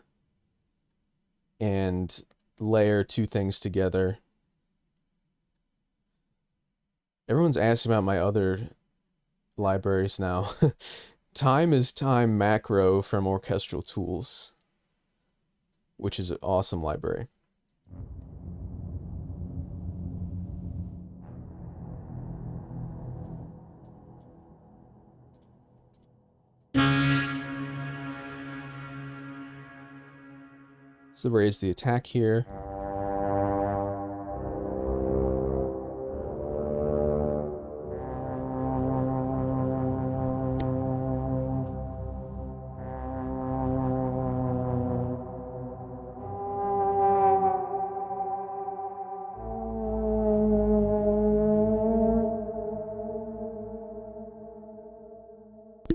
and layer 2 things together. Everyone's asking about my other libraries now. Time is Time macro from Orchestral Tools, which is an awesome library. So raise the attack here.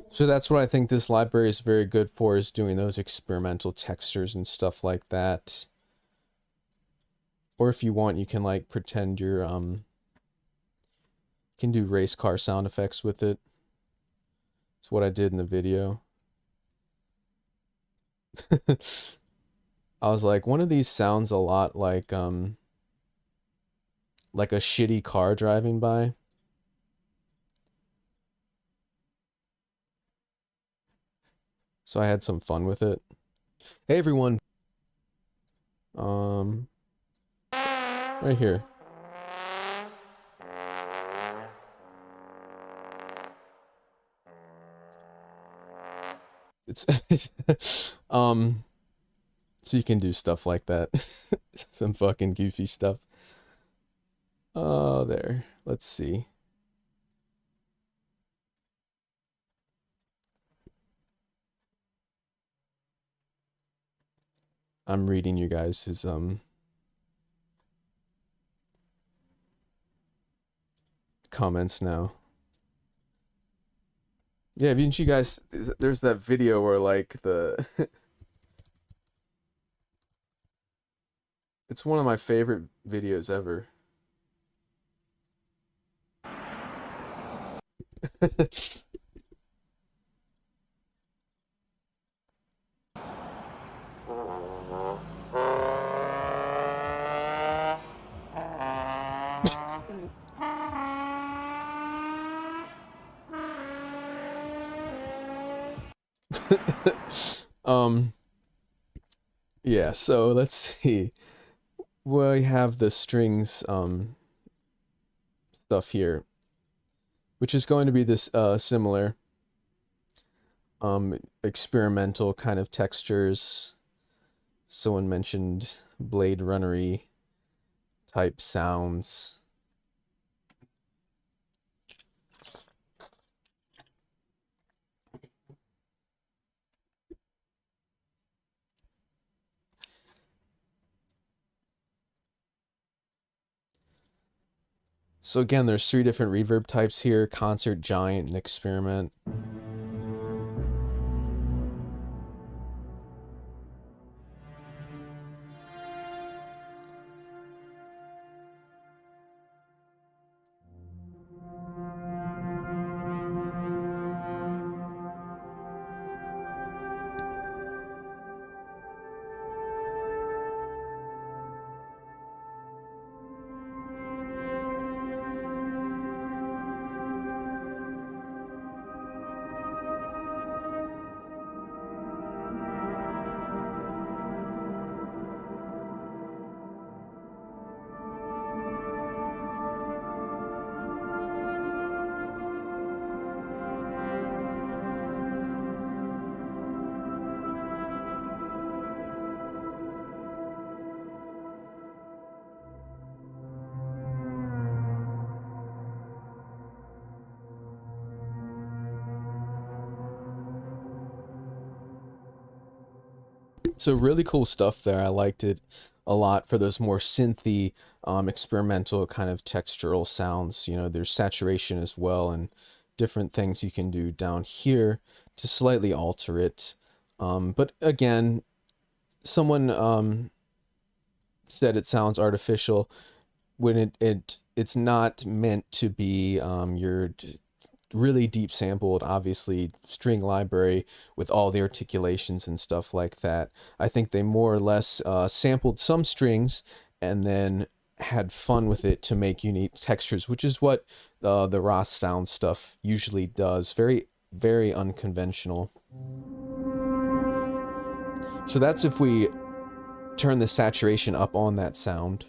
So that's what I think this library is very good for, is doing those experimental textures and stuff like that. Or if you want, you can like pretend you're can do race car sound effects with it. It's what I did in the video. I was like, one of these sounds a lot like a shitty car driving by. So I had some fun with it. Hey everyone. Right here. It's so you can do stuff like that. Some fucking goofy stuff. Oh, there. Let's see. I'm reading you guys' comments now. Yeah, didn't you guys, there's that video where like the it's one of my favorite videos ever. Yeah, so let's see. We have the strings stuff here, which is going to be this similar. experimental kind of textures. Someone mentioned Blade Runner-y type sounds. So again, there's 3 different reverb types here: concert, giant, and experiment. So really cool stuff there. I liked it a lot for those more synthy, experimental kind of textural sounds. You know, there's saturation as well and different things you can do down here to slightly alter it. But again, someone said it sounds artificial when it's not meant to be your really deep sampled, obviously, string library with all the articulations and stuff like that. I think they more or less sampled some strings and then had fun with it to make unique textures, which is what the raw sound stuff usually does. Very, very unconventional. So that's if we turn the saturation up on that sound.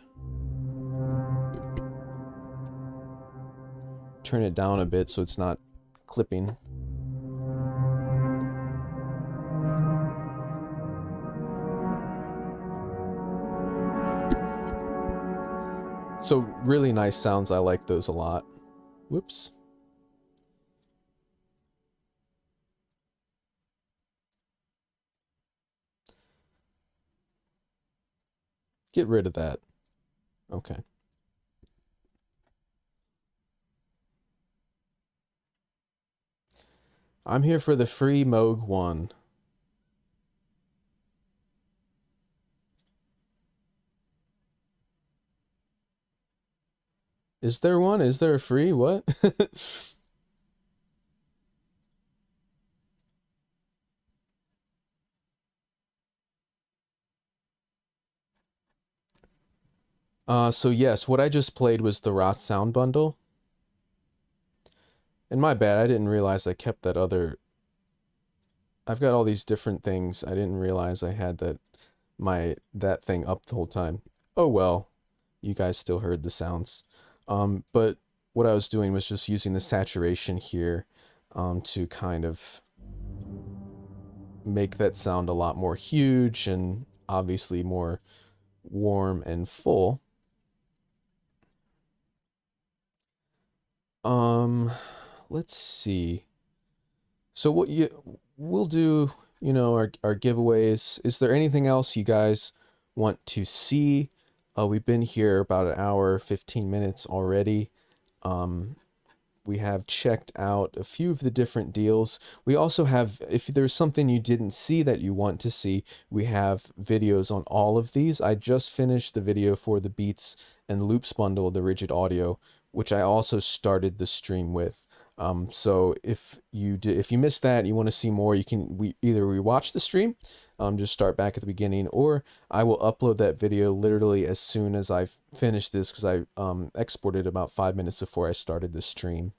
Turn it down a bit so it's not clipping. So really nice sounds. I like those a lot. Whoops. Get rid of that. Okay. I'm here for the free Moog 1. Is there one? Is there a free? What? So yes, what I just played was the Roth Sound Bundle. And my bad, I didn't realize I kept that other... I've got all these different things. I didn't realize I had that thing up the whole time. Oh well, you guys still heard the sounds. But what I was doing was just using the saturation here to kind of make that sound a lot more huge and obviously more warm and full. Let's see. So we'll do, you know, our giveaways. Is there anything else you guys want to see? We've been here about an hour, 15 minutes already. We have checked out a few of the different deals. We also have, if there's something you didn't see that you want to see, we have videos on all of these. I just finished the video for the Beats and Loops bundle, the rigid audio, which I also started the stream with. So if you missed that, you want to see more, you can either rewatch the stream, just start back at the beginning, or I will upload that video literally as soon as I finish this, because I exported about 5 minutes before I started the stream.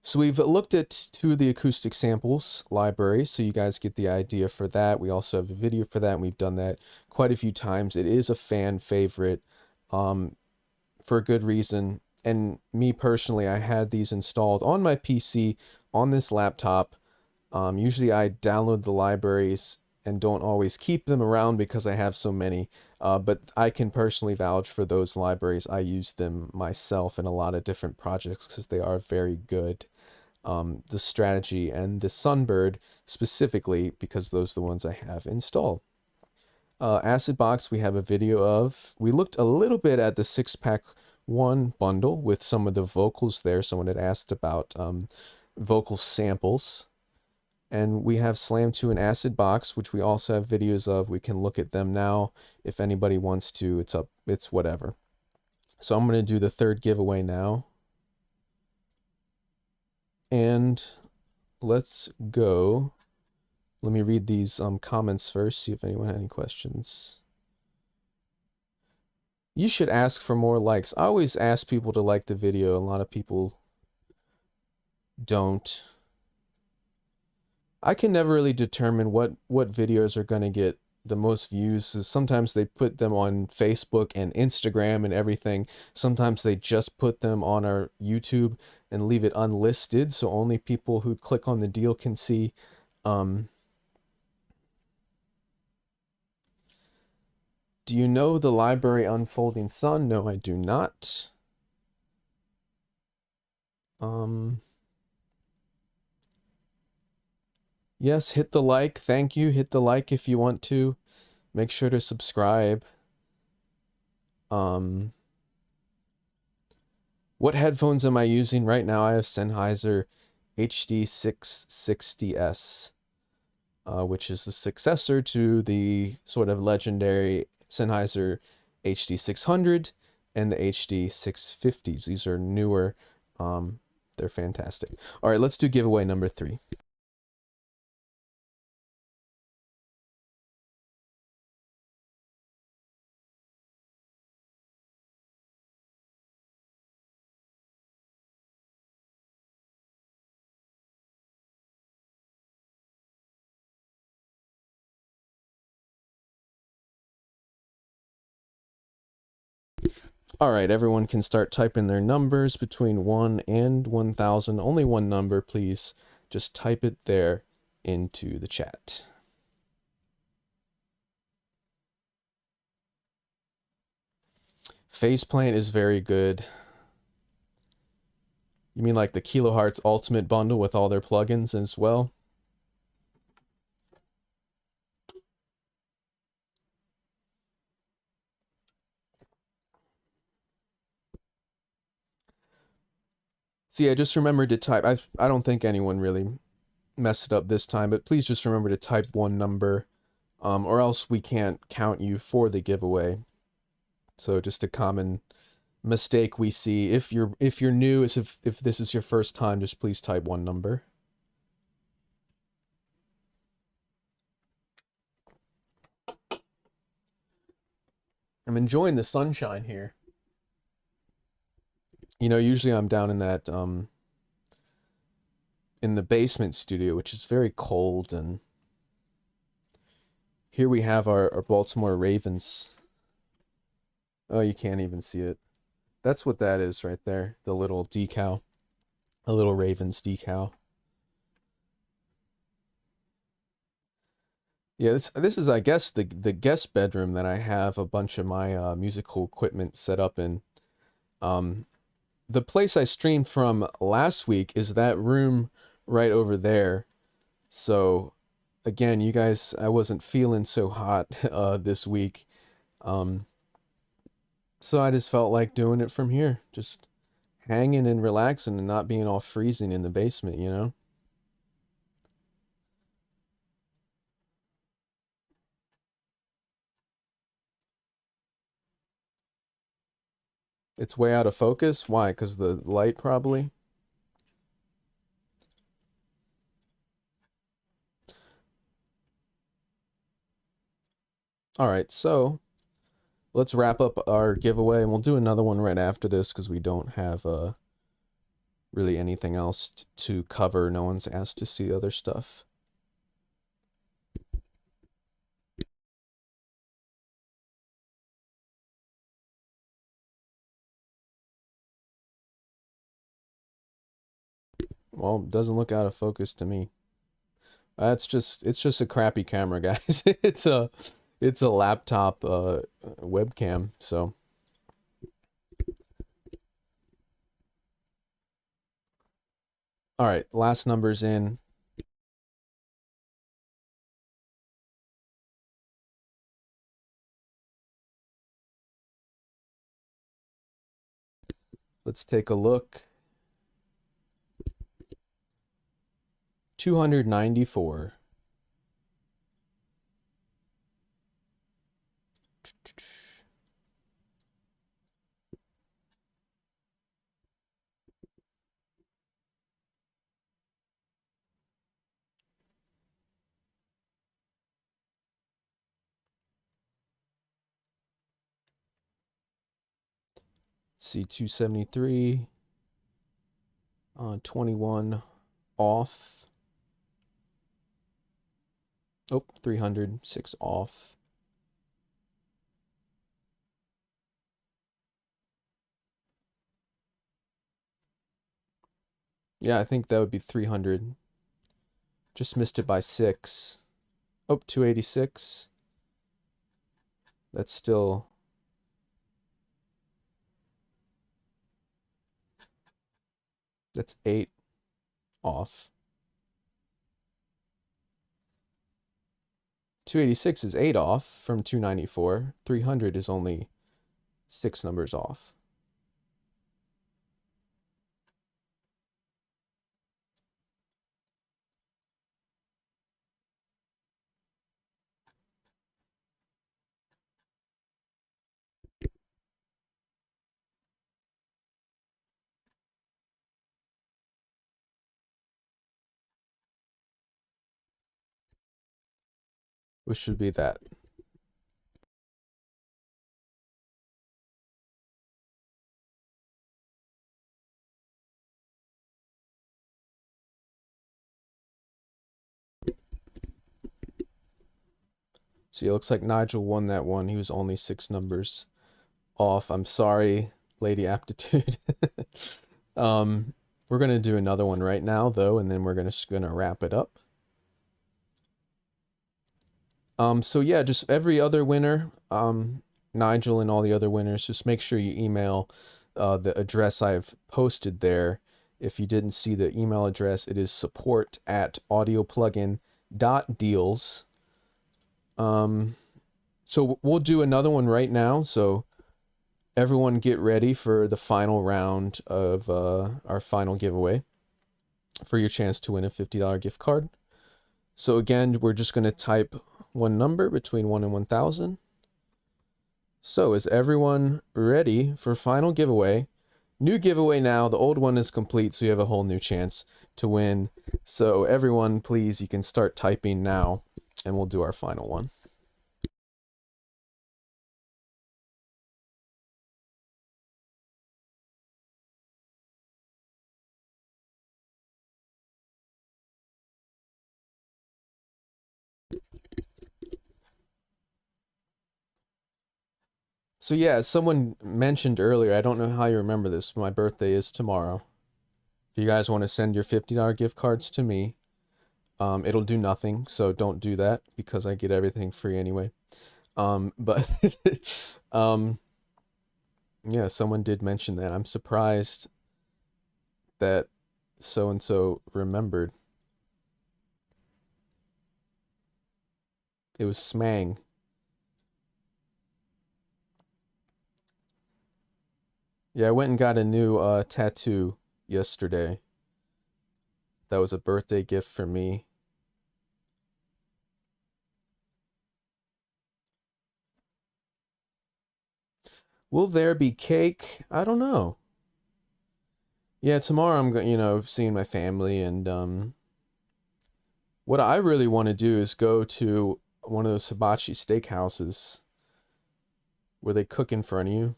So we've looked at 2 of the acoustic samples library, so you guys get the idea for that. We also have a video for that, and we've done that quite a few times. It is a fan favorite for a good reason. And me personally, I had these installed on my PC, on this laptop, Usually I download the libraries and don't always keep them around because I have so many. But I can personally vouch for those libraries. I use them myself in a lot of different projects because they are very good. The strategy and the Sunbird specifically because those are the ones I have installed. Acid Box we have a video of. We looked a little bit at the 6-pack 1 bundle with some of the vocals there. Someone had asked about vocal samples. And we have Slam 2 and Acid Box, which we also have videos of. We can look at them now if anybody wants to. It's up, it's whatever. So I'm going to do the third giveaway now. And let's go. Let me read these comments first, see if anyone had any questions. You should ask for more likes. I always ask people to like the video. A lot of people don't. I can never really determine what videos are going to get the most views. So sometimes they put them on Facebook and Instagram and everything. Sometimes they just put them on our YouTube and leave it unlisted, so only people who click on the deal can see. Do you know the library Unfolding Sun? No, I do not. Yes, hit the like. Thank you. Hit the like if you want to. Make sure to subscribe. What headphones am I using right now? I have Sennheiser HD660S, which is the successor to the sort of legendary Sennheiser HD600 and the HD650s. These are newer. They're fantastic. All right, let's do giveaway number 3. All right, everyone can start typing their numbers between 1 and 1,000. Only one number, please. Just type it there into the chat. Faceplant is very good. You mean like the Kilohertz Ultimate Bundle with all their plugins as well? So yeah, just remember to type. I don't think anyone really messed it up this time, but please just remember to type one number, or else we can't count you for the giveaway. So just a common mistake we see. If you're new, if this is your first time, just please type one number. I'm enjoying the sunshine here. You know, usually I'm down in that in the basement studio, which is very cold, and here we have our Baltimore Ravens. Oh, you can't even see it. That's what that is right there, the little decal. A little Ravens decal. Yeah, this is, I guess, the guest bedroom that I have a bunch of my musical equipment set up in. The place I streamed from last week is that room right over there. So, again, you guys, I wasn't feeling so hot this week. So I just felt like doing it from here. Just hanging and relaxing and not being all freezing in the basement, you know? It's way out of focus. Why? Because the light, probably. All right, so let's wrap up our giveaway, and we'll do another one right after this because we don't have really anything else to cover. No one's asked to see other stuff. Well, it doesn't look out of focus to me. It's just a crappy camera, guys. It's a laptop webcam, so. All right, last numbers in. Let's take a look. 294. See 273. 21 off. Oh, 306 off. Yeah, I think that would be 300. Just missed it by 6. Oh, 286. That's still... That's 8 off. 286 is 8 off from 294. 300 is only 6 numbers off. Which should be that. See, it looks like Nigel won that one. He was only 6 numbers off. I'm sorry, Lady Aptitude. We're gonna do another one right now, though, and then we're just gonna wrap it up. So yeah, just every other winner, Nigel and all the other winners, just make sure you email the address I've posted there. If you didn't see the email address, it is support@audioplugin.deals. So we'll do another one right now. So everyone get ready for the final round of our final giveaway for your chance to win a $50 gift card. So again, we're just going to type one number between 1 and 1,000. So is everyone ready for final giveaway? New giveaway now. The old one is complete, so you have a whole new chance to win. So everyone, please, you can start typing now, and we'll do our final one. So yeah, someone mentioned earlier, I don't know how you remember this, my birthday is tomorrow. If you guys want to send your $50 gift cards to me, it'll do nothing, so don't do that because I get everything free anyway. But yeah, someone did mention that. I'm surprised that so-and-so remembered. It was Smang. Yeah, I went and got a new tattoo yesterday. That was a birthday gift for me. Will there be cake? I don't know. Yeah, tomorrow I'm going, seeing my family, and what I really want to do is go to one of those hibachi steakhouses where they cook in front of you.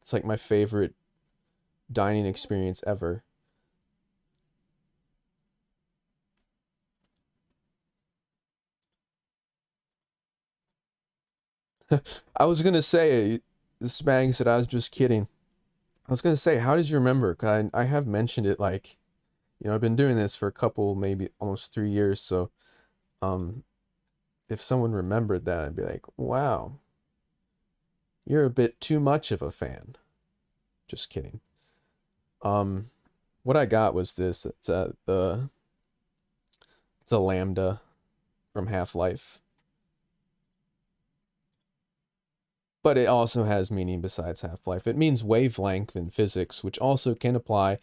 It's like my favorite dining experience ever. I was gonna say, this bang said I was just kidding. I was gonna say, how did you remember? 'Cause I have mentioned it like, I've been doing this for a couple, maybe almost 3 years, so If someone remembered that, I'd be like, wow, you're a bit too much of a fan. Just kidding. What I got was this. It's a lambda from Half-Life. But it also has meaning besides Half-Life. It means wavelength in physics, which also can apply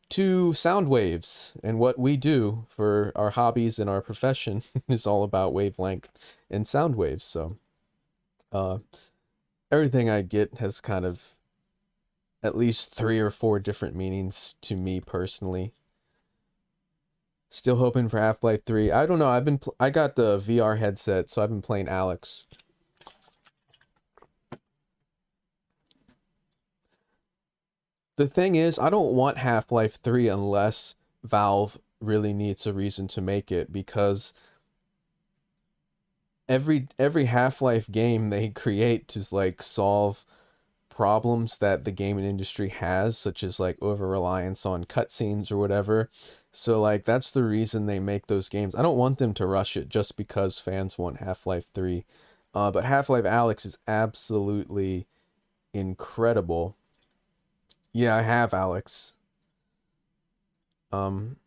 to sound waves. And what we do for our hobbies and our profession is all about wavelength and sound waves. So everything I get has kind of at least 3 or 4 different meanings to me personally. Still hoping for Half-Life 3. I don't know. I got the VR headset, so I've been playing Alex. The thing is, I don't want Half-Life 3 unless Valve really needs a reason to make it, because every Half-Life game they create to like solve problems that the gaming industry has, such as like over reliance on cutscenes or whatever. So like that's the reason they make those games. I don't want them to rush it just because fans want Half-Life 3. But Half-Life Alex is absolutely incredible. Yeah, I have Alex. Um,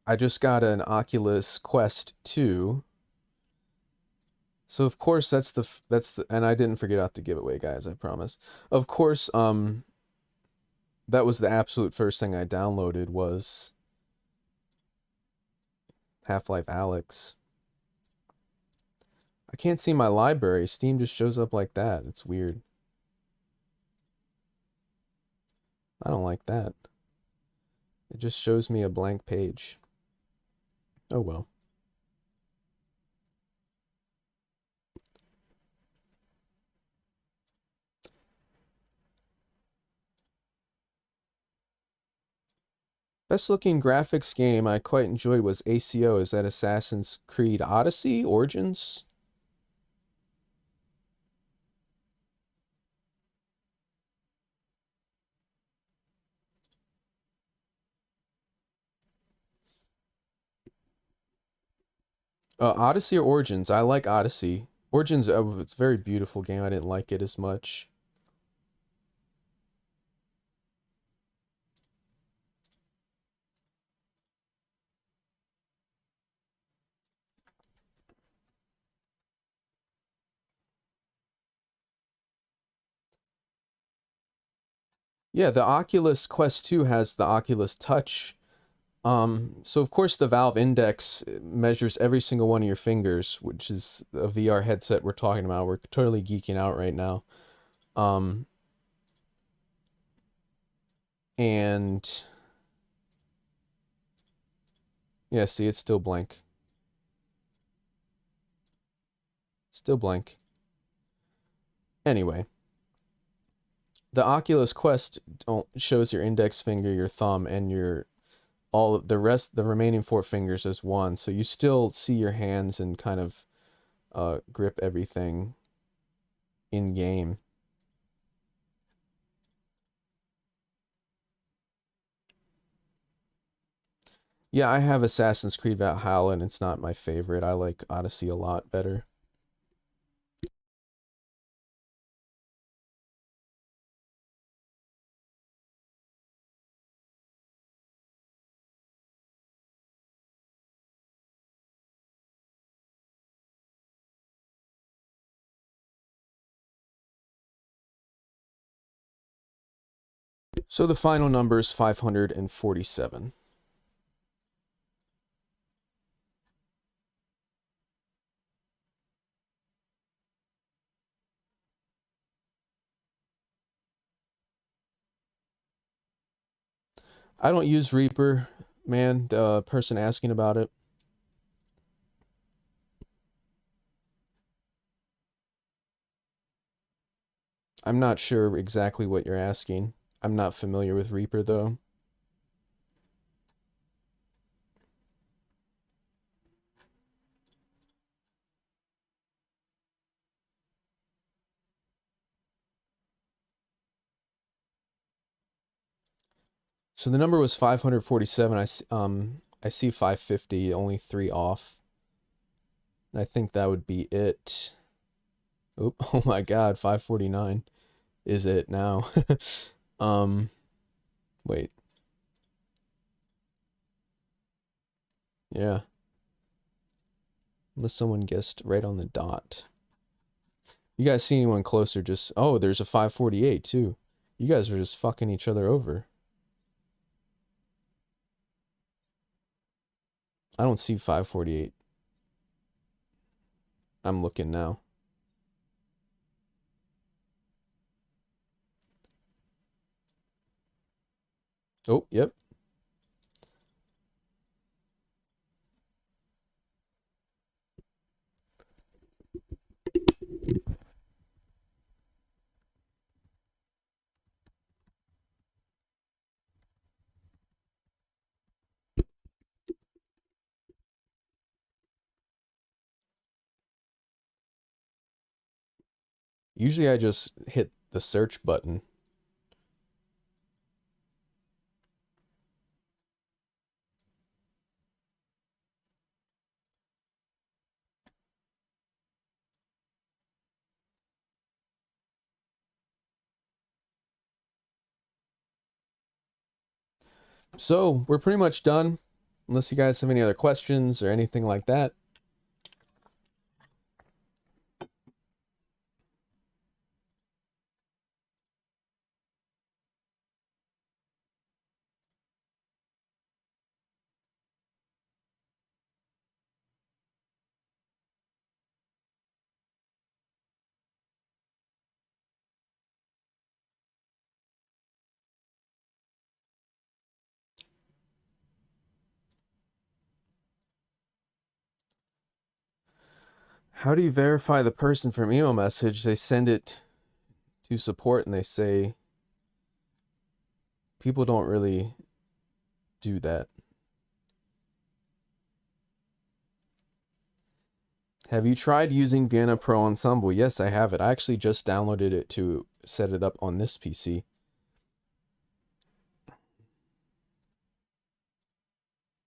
I just got an Oculus Quest 2. So of course and I didn't forget out the giveaway, guys, I promise. Of course, that was the absolute first thing I downloaded was Half-Life Alex. I can't see my library. Steam just shows up like that. It's weird. I don't like that. It just shows me a blank page. Oh well. Best looking graphics game I quite enjoyed was ACO. Is that Assassin's Creed Odyssey? Origins? Odyssey or Origins? I like Odyssey. Origins, it's a very beautiful game. I didn't like it as much. Yeah, the Oculus Quest 2 has the Oculus Touch. So of course the Valve Index measures every single one of your fingers, which is a VR headset we're talking about. We're totally geeking out right now. And yeah, see, it's still blank. Still blank. Anyway, the Oculus Quest shows your index finger, your thumb, and your all of the remaining 4 fingers as one. So you still see your hands and kind of grip everything in game. Yeah, I have Assassin's Creed Valhalla, and it's not my favorite. I like Odyssey a lot better. So the final number is 547. I don't use Reaper, man, the person asking about it. I'm not sure exactly what you're asking. I'm not familiar with Reaper, though. So the number was 547. I see 550, only 3 off. And I think that would be it. Oop, oh my god, 5:49 is it now. um wait. Yeah. Unless someone guessed right on the dot. You guys see anyone closer? Just, oh, there's a 5:48 too. You guys are just fucking each other over. I don't see 5:48. I'm looking now. Oh, yep. Usually I just hit the search button. So, we're pretty much done. Unless you guys have any other questions or anything like that. How do you verify the person from email message? They send it to support and they say people don't really do that. Have you tried using Vienna Pro Ensemble? Yes, I have it. I actually just downloaded it to set it up on this PC.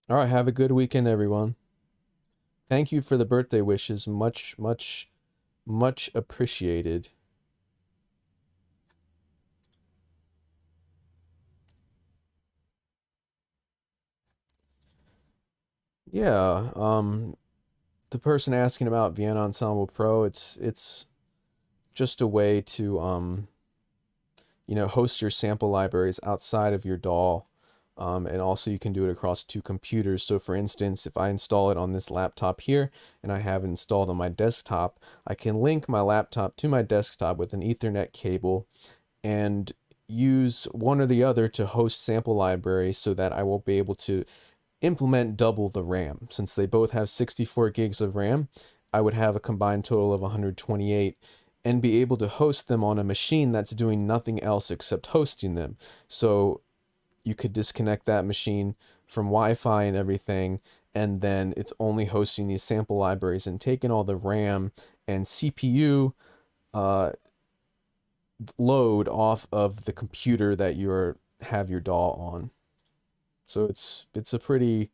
All right, have a good weekend, everyone. Thank you for the birthday wishes. Much, much, much appreciated. Yeah, the person asking about Vienna Ensemble Pro, it's just a way to host your sample libraries outside of your DAW. And also you can do it across two computers. So for instance, if I install it on this laptop here and I have it installed on my desktop, I can link my laptop to my desktop with an Ethernet cable and use one or the other to host sample libraries so that I will be able to implement double the RAM. Since they both have 64 gigs of RAM, I would have a combined total of 128 and be able to host them on a machine that's doing nothing else except hosting them. So you could disconnect that machine from Wi-Fi and everything, and then it's only hosting these sample libraries and taking all the RAM and CPU load off of the computer that you have your DAW on. So it's a pretty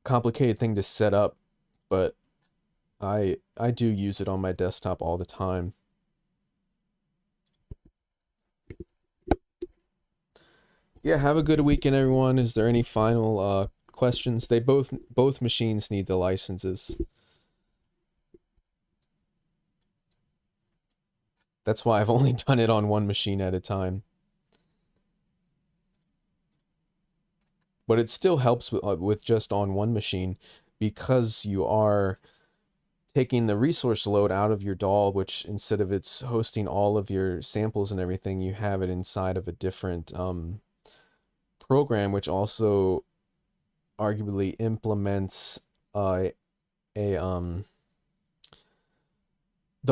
complicated thing to set up, but I do use it on my desktop all the time. Yeah, have a good weekend, everyone. Is there any final questions? They both machines need the licenses. That's why I've only done it on one machine at a time. But it still helps with just on one machine because you are taking the resource load out of your DAW, which instead of it's hosting all of your samples and everything, you have it inside of a different program, which also arguably implements a the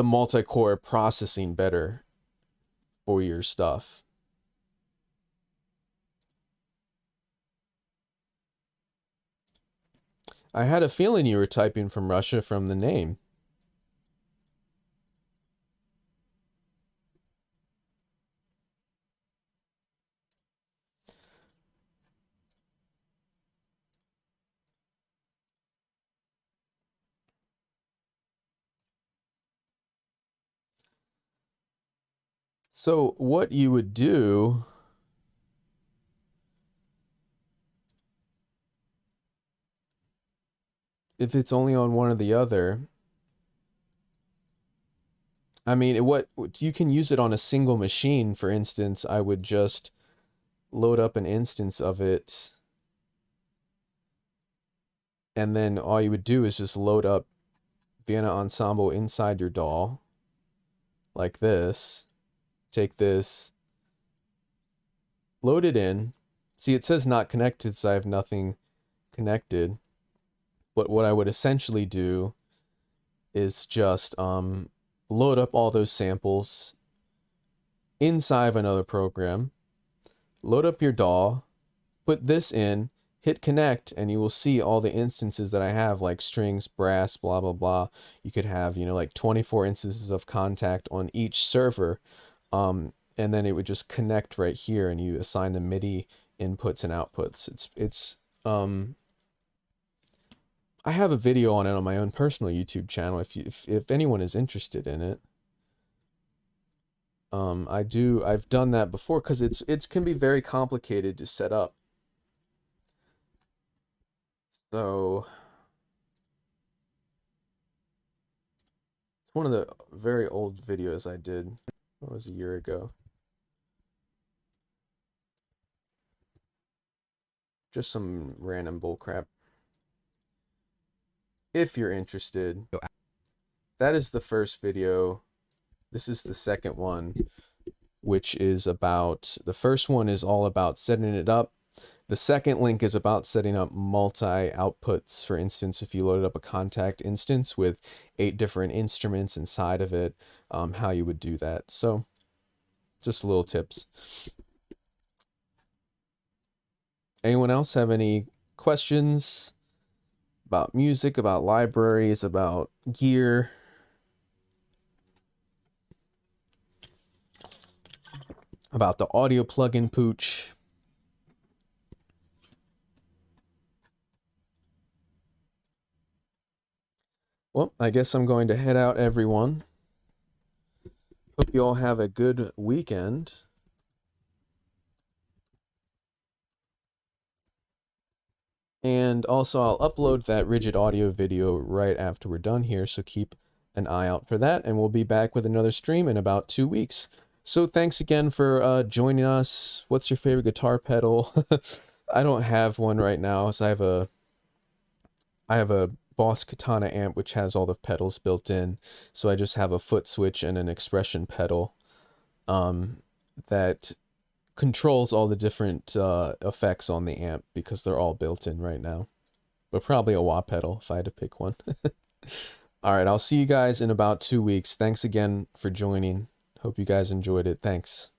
multi-core processing better for your stuff. I had a feeling you were typing from Russia from the name. So what you would do if it's only on one or the other, I mean, what you can use it on a single machine. For instance, I would just load up an instance of it, and then all you would do is just load up Vienna Ensemble inside your DAW, like this. Take this, load it in. See, it says not connected, so I have nothing connected. But what I would essentially do is just load up all those samples inside of another program, load up your DAW, put this in, hit connect, and you will see all the instances that I have, like strings, brass, blah, blah, blah. You could have, you know, like 24 instances of contact on each server. And then it would just connect right here, and you assign the MIDI inputs and outputs. I have a video on it on my own personal YouTube channel if anyone is interested in it. I've done that before because it can be very complicated to set up. So it's one of the very old videos I did. It was a year ago. Just some random bullcrap. If you're interested, that is the first video. This is the second one, which is about, the first one is all about setting it up. The second link is about setting up multi-outputs. For instance, if you loaded up a contact instance with 8 different instruments inside of it, how you would do that. So, just little tips. Anyone else have any questions about music, about libraries, about gear? About the audio plugin pooch? Well, I guess I'm going to head out, everyone. Hope you all have a good weekend. And also, I'll upload that rigid audio video right after we're done here, so keep an eye out for that, and we'll be back with another stream in about 2 weeks. So thanks again for joining us. What's your favorite guitar pedal? I don't have one right now, so I have a Boss Katana amp which has all the pedals built in, so I just have a foot switch and an expression pedal that controls all the different effects on the amp because they're all built in right now. But probably a wah pedal if I had to pick one. Alright, I'll see you guys in about 2 weeks. Thanks again for joining. Hope you guys enjoyed it. Thanks.